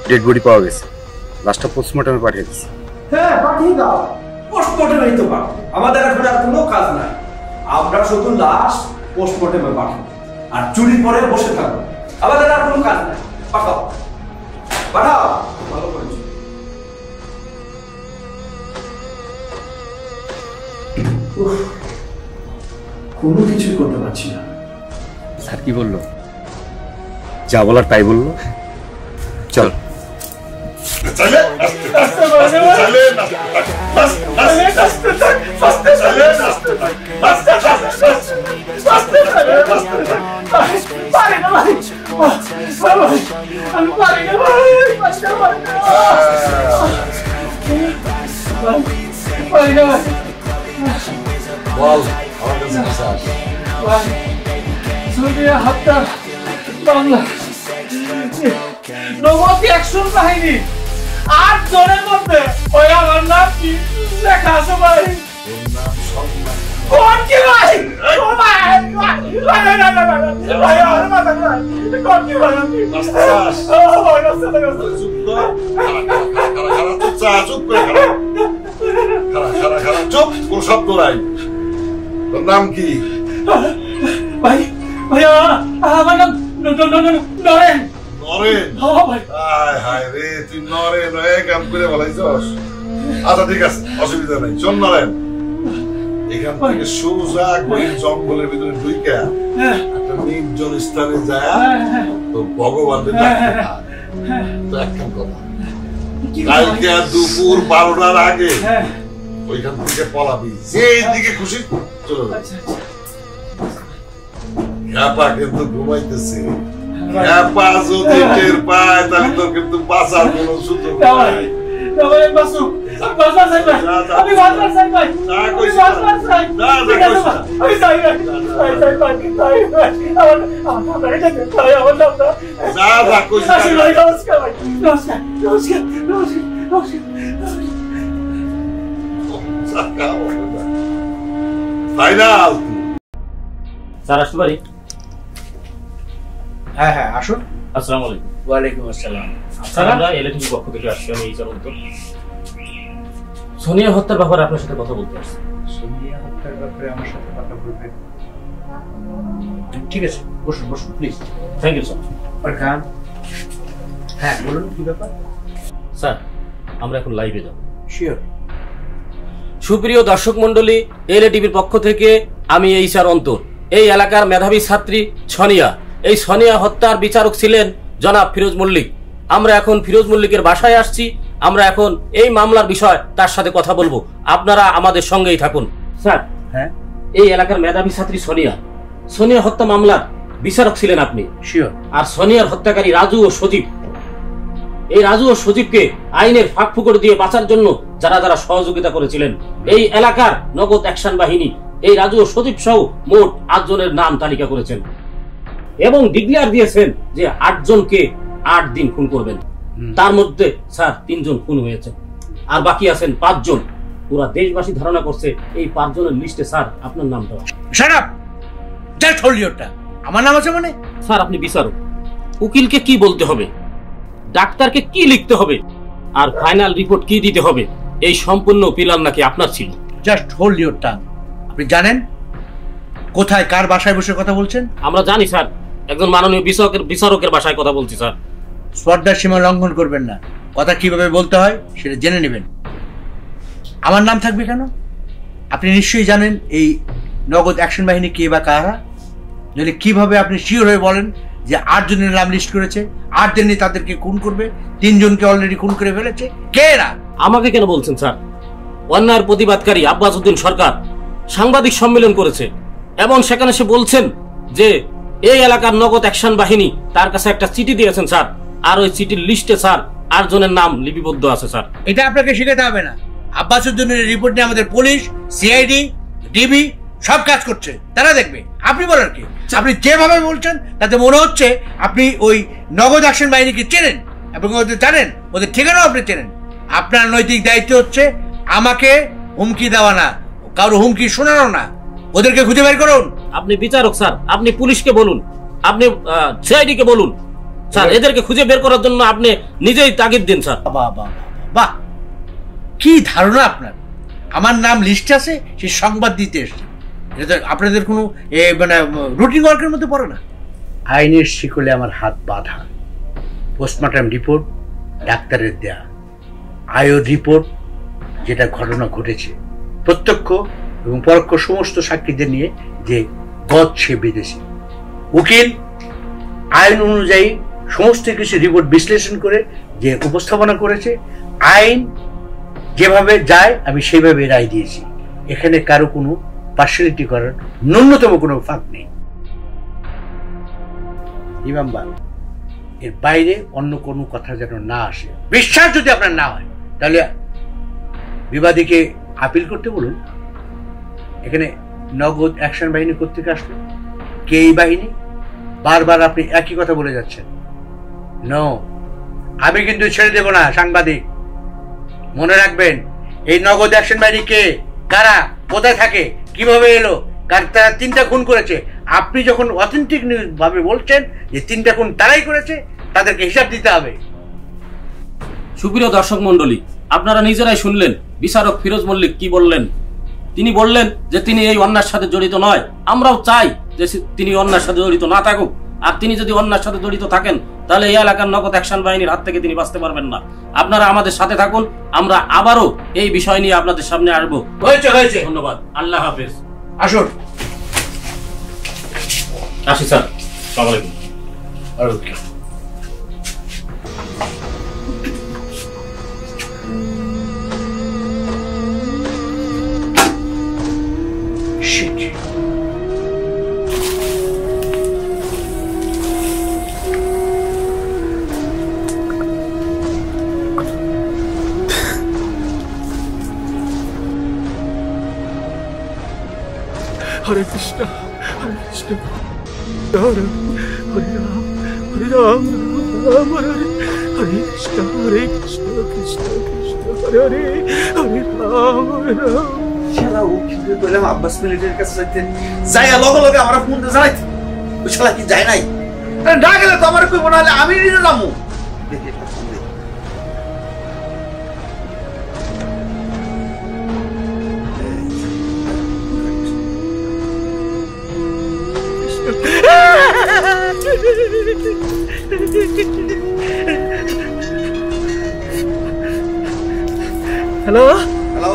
ডেড বডি পাওয়া গেছে লাশটা পোস্টমর্টমে পাঠিয়ে দিচ্ছি হ্যাঁ পাঠিয়ে দাও পোস্টমর্টমে তো পাঠাও আমাদের এখন আর কোনো কাজ নাই আমরা শুধু লাশ পোস্টমর্টমে পাঠাবো আর চুরি পরে বসে থাকবো আমাদের আর কোনো কাজ নাই পাঠাও পাঠাও ভালো করেছো কোনো কিছুই করতে পারছি না স্যার কি বললো যা বলার তাই বললো চল বল সোনিয়া হত্যা মামলা নগদ অ্যাকশন বাহিনী 8 জনের মধ্যে ওই আমার নাম কি লেখা আছে ভাই কোন কি ভাই ও ভাই ভাই আমার মাথা ভাই কোন কি ভাই ও ভাই চুপ কোন শব্দ নাই তোর নাম কি ভাই ভাইয়া আমার নাম নরেন নরেন ভাই হায় হায় রে তুই নরেন হয়ে কাম করে বলাইছস আচ্ছা ঠিক আছে অসুবিধা নাই শোন নরেন এখান থেকে সোজা গভীর জঙ্গলের ভিতরে ঢুইকা একটা নির্জন স্থানে যায় তো ভগবানের ডাকতে থাক। তো একটা কথা, কালকে দুপুর 12টার আগে ওইখান থেকে পলাবি, যেই দিকে খুশি চলে যাবে। খ্যাপা কিন্তু ঘুমাইতেছে, খ্যাপা যদি টের পায় তাহলে তোর কিন্তু বাঁচার কোনো সুযোগ নাই। ফাইনাল স্যার আসতে পারি? হ্যাঁ হ্যাঁ আসুন। আসসালামু আলাইকুম। ওয়ালাইকুম আসসালাম। স্যার আমরা এলএটিভি পক্ষ থেকে আসছি, আমি এই চরন্ত সোনিয়া হত্যার ব্যাপারে আপনার সাথে কথা বলতে আসছি। সোনিয়া হত্যার ব্যাপারে আমার সাথে কথা বলবেন? ঠিক আছে, বসুন বসুন please. Thank you sir. Welcome. হ্যাঁ বলুন কি ব্যাপার? স্যার আমরা এখন লাইভে যাব। শিওর। সুপ্রিয় দর্শক মণ্ডলী, এলএটিভির পক্ষ থেকে আমি এইচআর অন্তর। এই এলাকার মেধাবী ছাত্রী সোনিয়া, এই সোনিয়া হত্যার বিচারক ছিলেন জনাব ফিরোজ মল্লিক। আমরা এখন ফিরোজ মল্লিকের বাসায় আসছি। আমরা এখন এই মামলার বিষয় তার সাথে কথা বলবো, আপনারা আমাদের সঙ্গেই থাকুন। স্যার, হ্যাঁ, এই এলাকার মেধাবী ছাত্রী সোনিয়া, সোনিয়া হত্যা মামলার বিচারক ছিলেন আপনি। শিওর। আর সোনিয়ার হত্যাকারী রাজু ও সজীব, এই রাজু ও সজীবকে আইনের ফাঁক ফুকর দিয়ে বাঁচার জন্য যারা যারা সহযোগিতা করেছিলেন, এই এলাকার নগদ অ্যাকশন বাহিনী এই রাজু ও সজীব সহ মোট 8 জনের নাম তালিকা করেছেন এবং ডিক্লেয়ার দিয়েছেন যে 8 জনকে 8 দিন খুন করবেন। তার মধ্যে স্যার 3 জন খুন হয়েছে আর বাকি আছেন 5 জন। পুরা দেশবাসী ধারণা করছে এই 5 জনের লিস্টে স্যার আপনার নামটা। Shut up, just hold your tongue. আমার নাম আছে মানে? স্যার আপনি বিচারক, উকিলকে কি বলতে হবে, ডাক্তারকে কি লিখতে হবে, আর ফাইনাল রিপোর্ট কি দিতে হবে, এই সম্পূর্ণ প্ল্যান নাকি আপনার ছিল? Just hold your tongue. আপনি জানেন কোথায় কার বাসায় বসে কথা বলছেন? আমরা জানি স্যার, একজন মাননীয় বিচারকের বাসায় কথা বলছি স্যার। স্পর্ধার সীমা লঙ্ঘন করবেন না, কথা কিভাবে বলতে হয় সেটা জেনে নেবেন। আমার নাম থাকবে কেন? আপনি নিশ্চয়ই জানেন এই নগদ অ্যাকশন বাহিনী কে বা কারা। যদি কিভাবে আপনি শিওর হয়ে বলেন যে 8 জনের নাম লিস্ট করেছে, 8 দিনই তাদেরকে খুন করবে, 3 জনকে অলরেডি খুন করে ফেলেছে, কে এরা? আমাকে কেন বলছেন স্যার? অন্যায়ের প্রতিবাদকারী আব্বাস উদ্দিন সরকার সাংবাদিক সম্মেলন করেছে এবং সেখানে সে বলছেন যে এই এলাকার নগদ অ্যাকশন বাহিনী তার কাছে একটা চিঠি দিয়েছেন স্যার, আর ওই চিঠির লিস্টে স্যার 8 জনের নাম লিপিবদ্ধ আছে স্যার। এটা আপনাকে শিখাতে হবে না। আব্বাস উদ্দিনের রিপোর্ট নিয়ে আমাদের পুলিশ, সিআইডি, ডিবি সব কাজ করছে, তারা দেখবে। আপনি বলার কি? আপনি যেভাবে বলছেন তাতে মনে হচ্ছে আপনি ওই নগদ অ্যাকশন বাহিনীকে চেনেন এবং ওদের জানেন, ওদের ঠিকানাও আপনি চেনেন। আপনার নৈতিক দায়িত্ব হচ্ছে আমাকে হুমকি দেওয়া না, কারো হুমকি শোনানো না। ওদেরকে খুঁজে বের করুন। আপনি বিচারক স্যার, আপনি পুলিশকে বলুন, আপনি সিআইডি কে বলুন স্যার, এদেরকে খুঁজে বের করার জন্য আপনি নিজেই তাগিদ দিন স্যার। বাহ, কি ধারণা আপনার! আমার নাম লিস্টে আছে, সে সংবাদ দিতে এসছে। এটা আপনাদের কোনো মানে রুটিন ওয়ার্কের মধ্যে পড়ে না। আইনের শিকলে আমার হাত বাঁধা। পোস্টমর্টম রিপোর্ট ডাক্তারের দেয়া, আয়ো রিপোর্ট যেটা ঘটনা ঘটেছে, প্রত্যক্ষ এবং পরোক্ষ সমস্ত সাক্ষীদের নিয়ে যে বধ সে বিদেশি উকিল আইন অনুযায়ী সমস্ত কিছু রিপোর্ট বিশ্লেষণ করে যে উপস্থাপনা করেছে, আইন যেভাবে যায় আমি সেইভাবে রায় দিয়েছি। এখানে কারো কোনো পার্সিয়ালিটি করার ন্যূনতম কোনো ফাঁক নেই। রিমেম্বার, এর বাইরে অন্য কোনো কথা যেন না আসে। বিশ্বাস যদি আপনার না হয় তাহলে বিবাদীকে আপিল করতে বলুন। এখানে নগদ অ্যাকশন বাহিনী কোত্থেকে আসলো? কে এই বাহিনী? বারবার আপনি একই কথা বলে যাচ্ছেন। নো, আমি কিন্তু ছেড়ে দেব না। সাংবাদিক, মনে রাখবেন এই নগদ অ্যাকশন বাহিনী কে, কারা, কোথায় থাকে, কিভাবে এলো, কার তারা 3টা খুন করেছে। আপনি যখন অথেন্টিক নিউজ ভাবে বলছেন যে 3টা খুন তারাই করেছে, তাদেরকে হিসাব দিতে হবে। সুপ্রিয় দর্শক মন্ডলী, আপনারা নিজেরাই শুনলেন বিচারক ফিরোজ মল্লিক কি বললেন। তিনি বললেন যে তিনি এই অন্যায়ের সাথে জড়িত নয়। আমরাও চাই যে তিনি অন্যায়ের সাথে জড়িত না থাকুক, আর তিনি যদি অন্যার সাথে জড়িত থাকেন তাহলে এই এলাকার নগদ অ্যাকশন বাহিনীর হাত থেকে তিনি বাঁচতে পারবেন না। আপনারা আমাদের সাথে থাকুন, আমরা আবারও এই বিষয় নিয়ে আপনাদের সামনে আসবো। হয়েছে। ধন্যবাদ, আল্লাহ হাফেজ। আসুন। আসি স্যার, আসসালামু আলাইকুম। হরে কৃষ্ণ হরে কৃষ্ণ হরে রাম হরে রাম রাম হরে হরে কৃষ্ণ কৃষ্ণ কৃষ্ণ হরে হরে হরে রাম হরে রাম। শালা ও কি বললাম আব্বাস মিলিটারির কাছে যাইতে যাইয়া লগে লগে আমরা ফোন দিয়ে জানাইতে ওই শালা কি যায় নাই? আরে না গেলে তো আমার কইব, না হলে আমি নিজে যাবো। হ্যালো হ্যালো,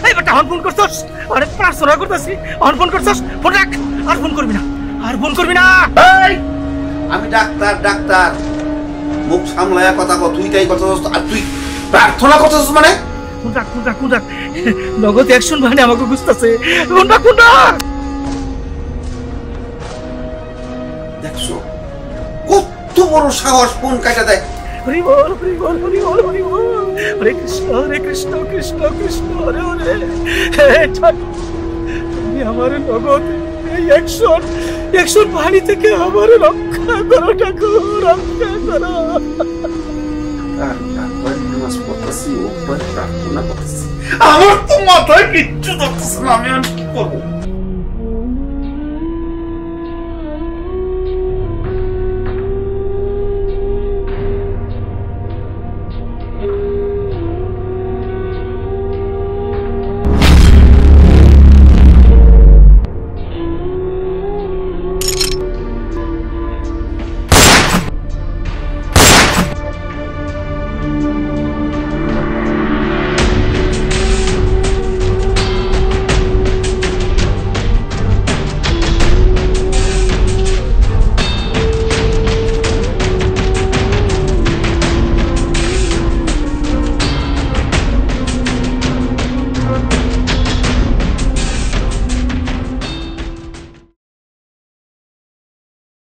এই বেটা অন ফোন করছস? আরে প্রার্থনা করতেছি, অন ফোন করছস? ফোন রাখ, আর ফোন করবি না, আর ফোন করবি না। আমি ডাক্তার মুখ সামলায়া কথা কও। তুই তাই কথা বলছ আর তুই প্রার্থনা করছস মানে? কোন রাখ নগদ অ্যাকশন বাহিনী আমাকে বুঝতেছে। কোন রাখ দেখছো কত বড় সাহস, ফোন কাটা দেয়। হরি বল হরি বল হরি বল হরি বল হরে কৃষ্ণ কৃষ্ণ কৃষ্ণ হরে হরে। তুমি আমার নগদ এই অ্যাকশন বাহিনী থেকে আমার রক্ষা করো ঠাকুর, রক্ষা করো। আমার তো মাথায় কিচ্ছু ধরতেছে না, আমি আর কি করবো?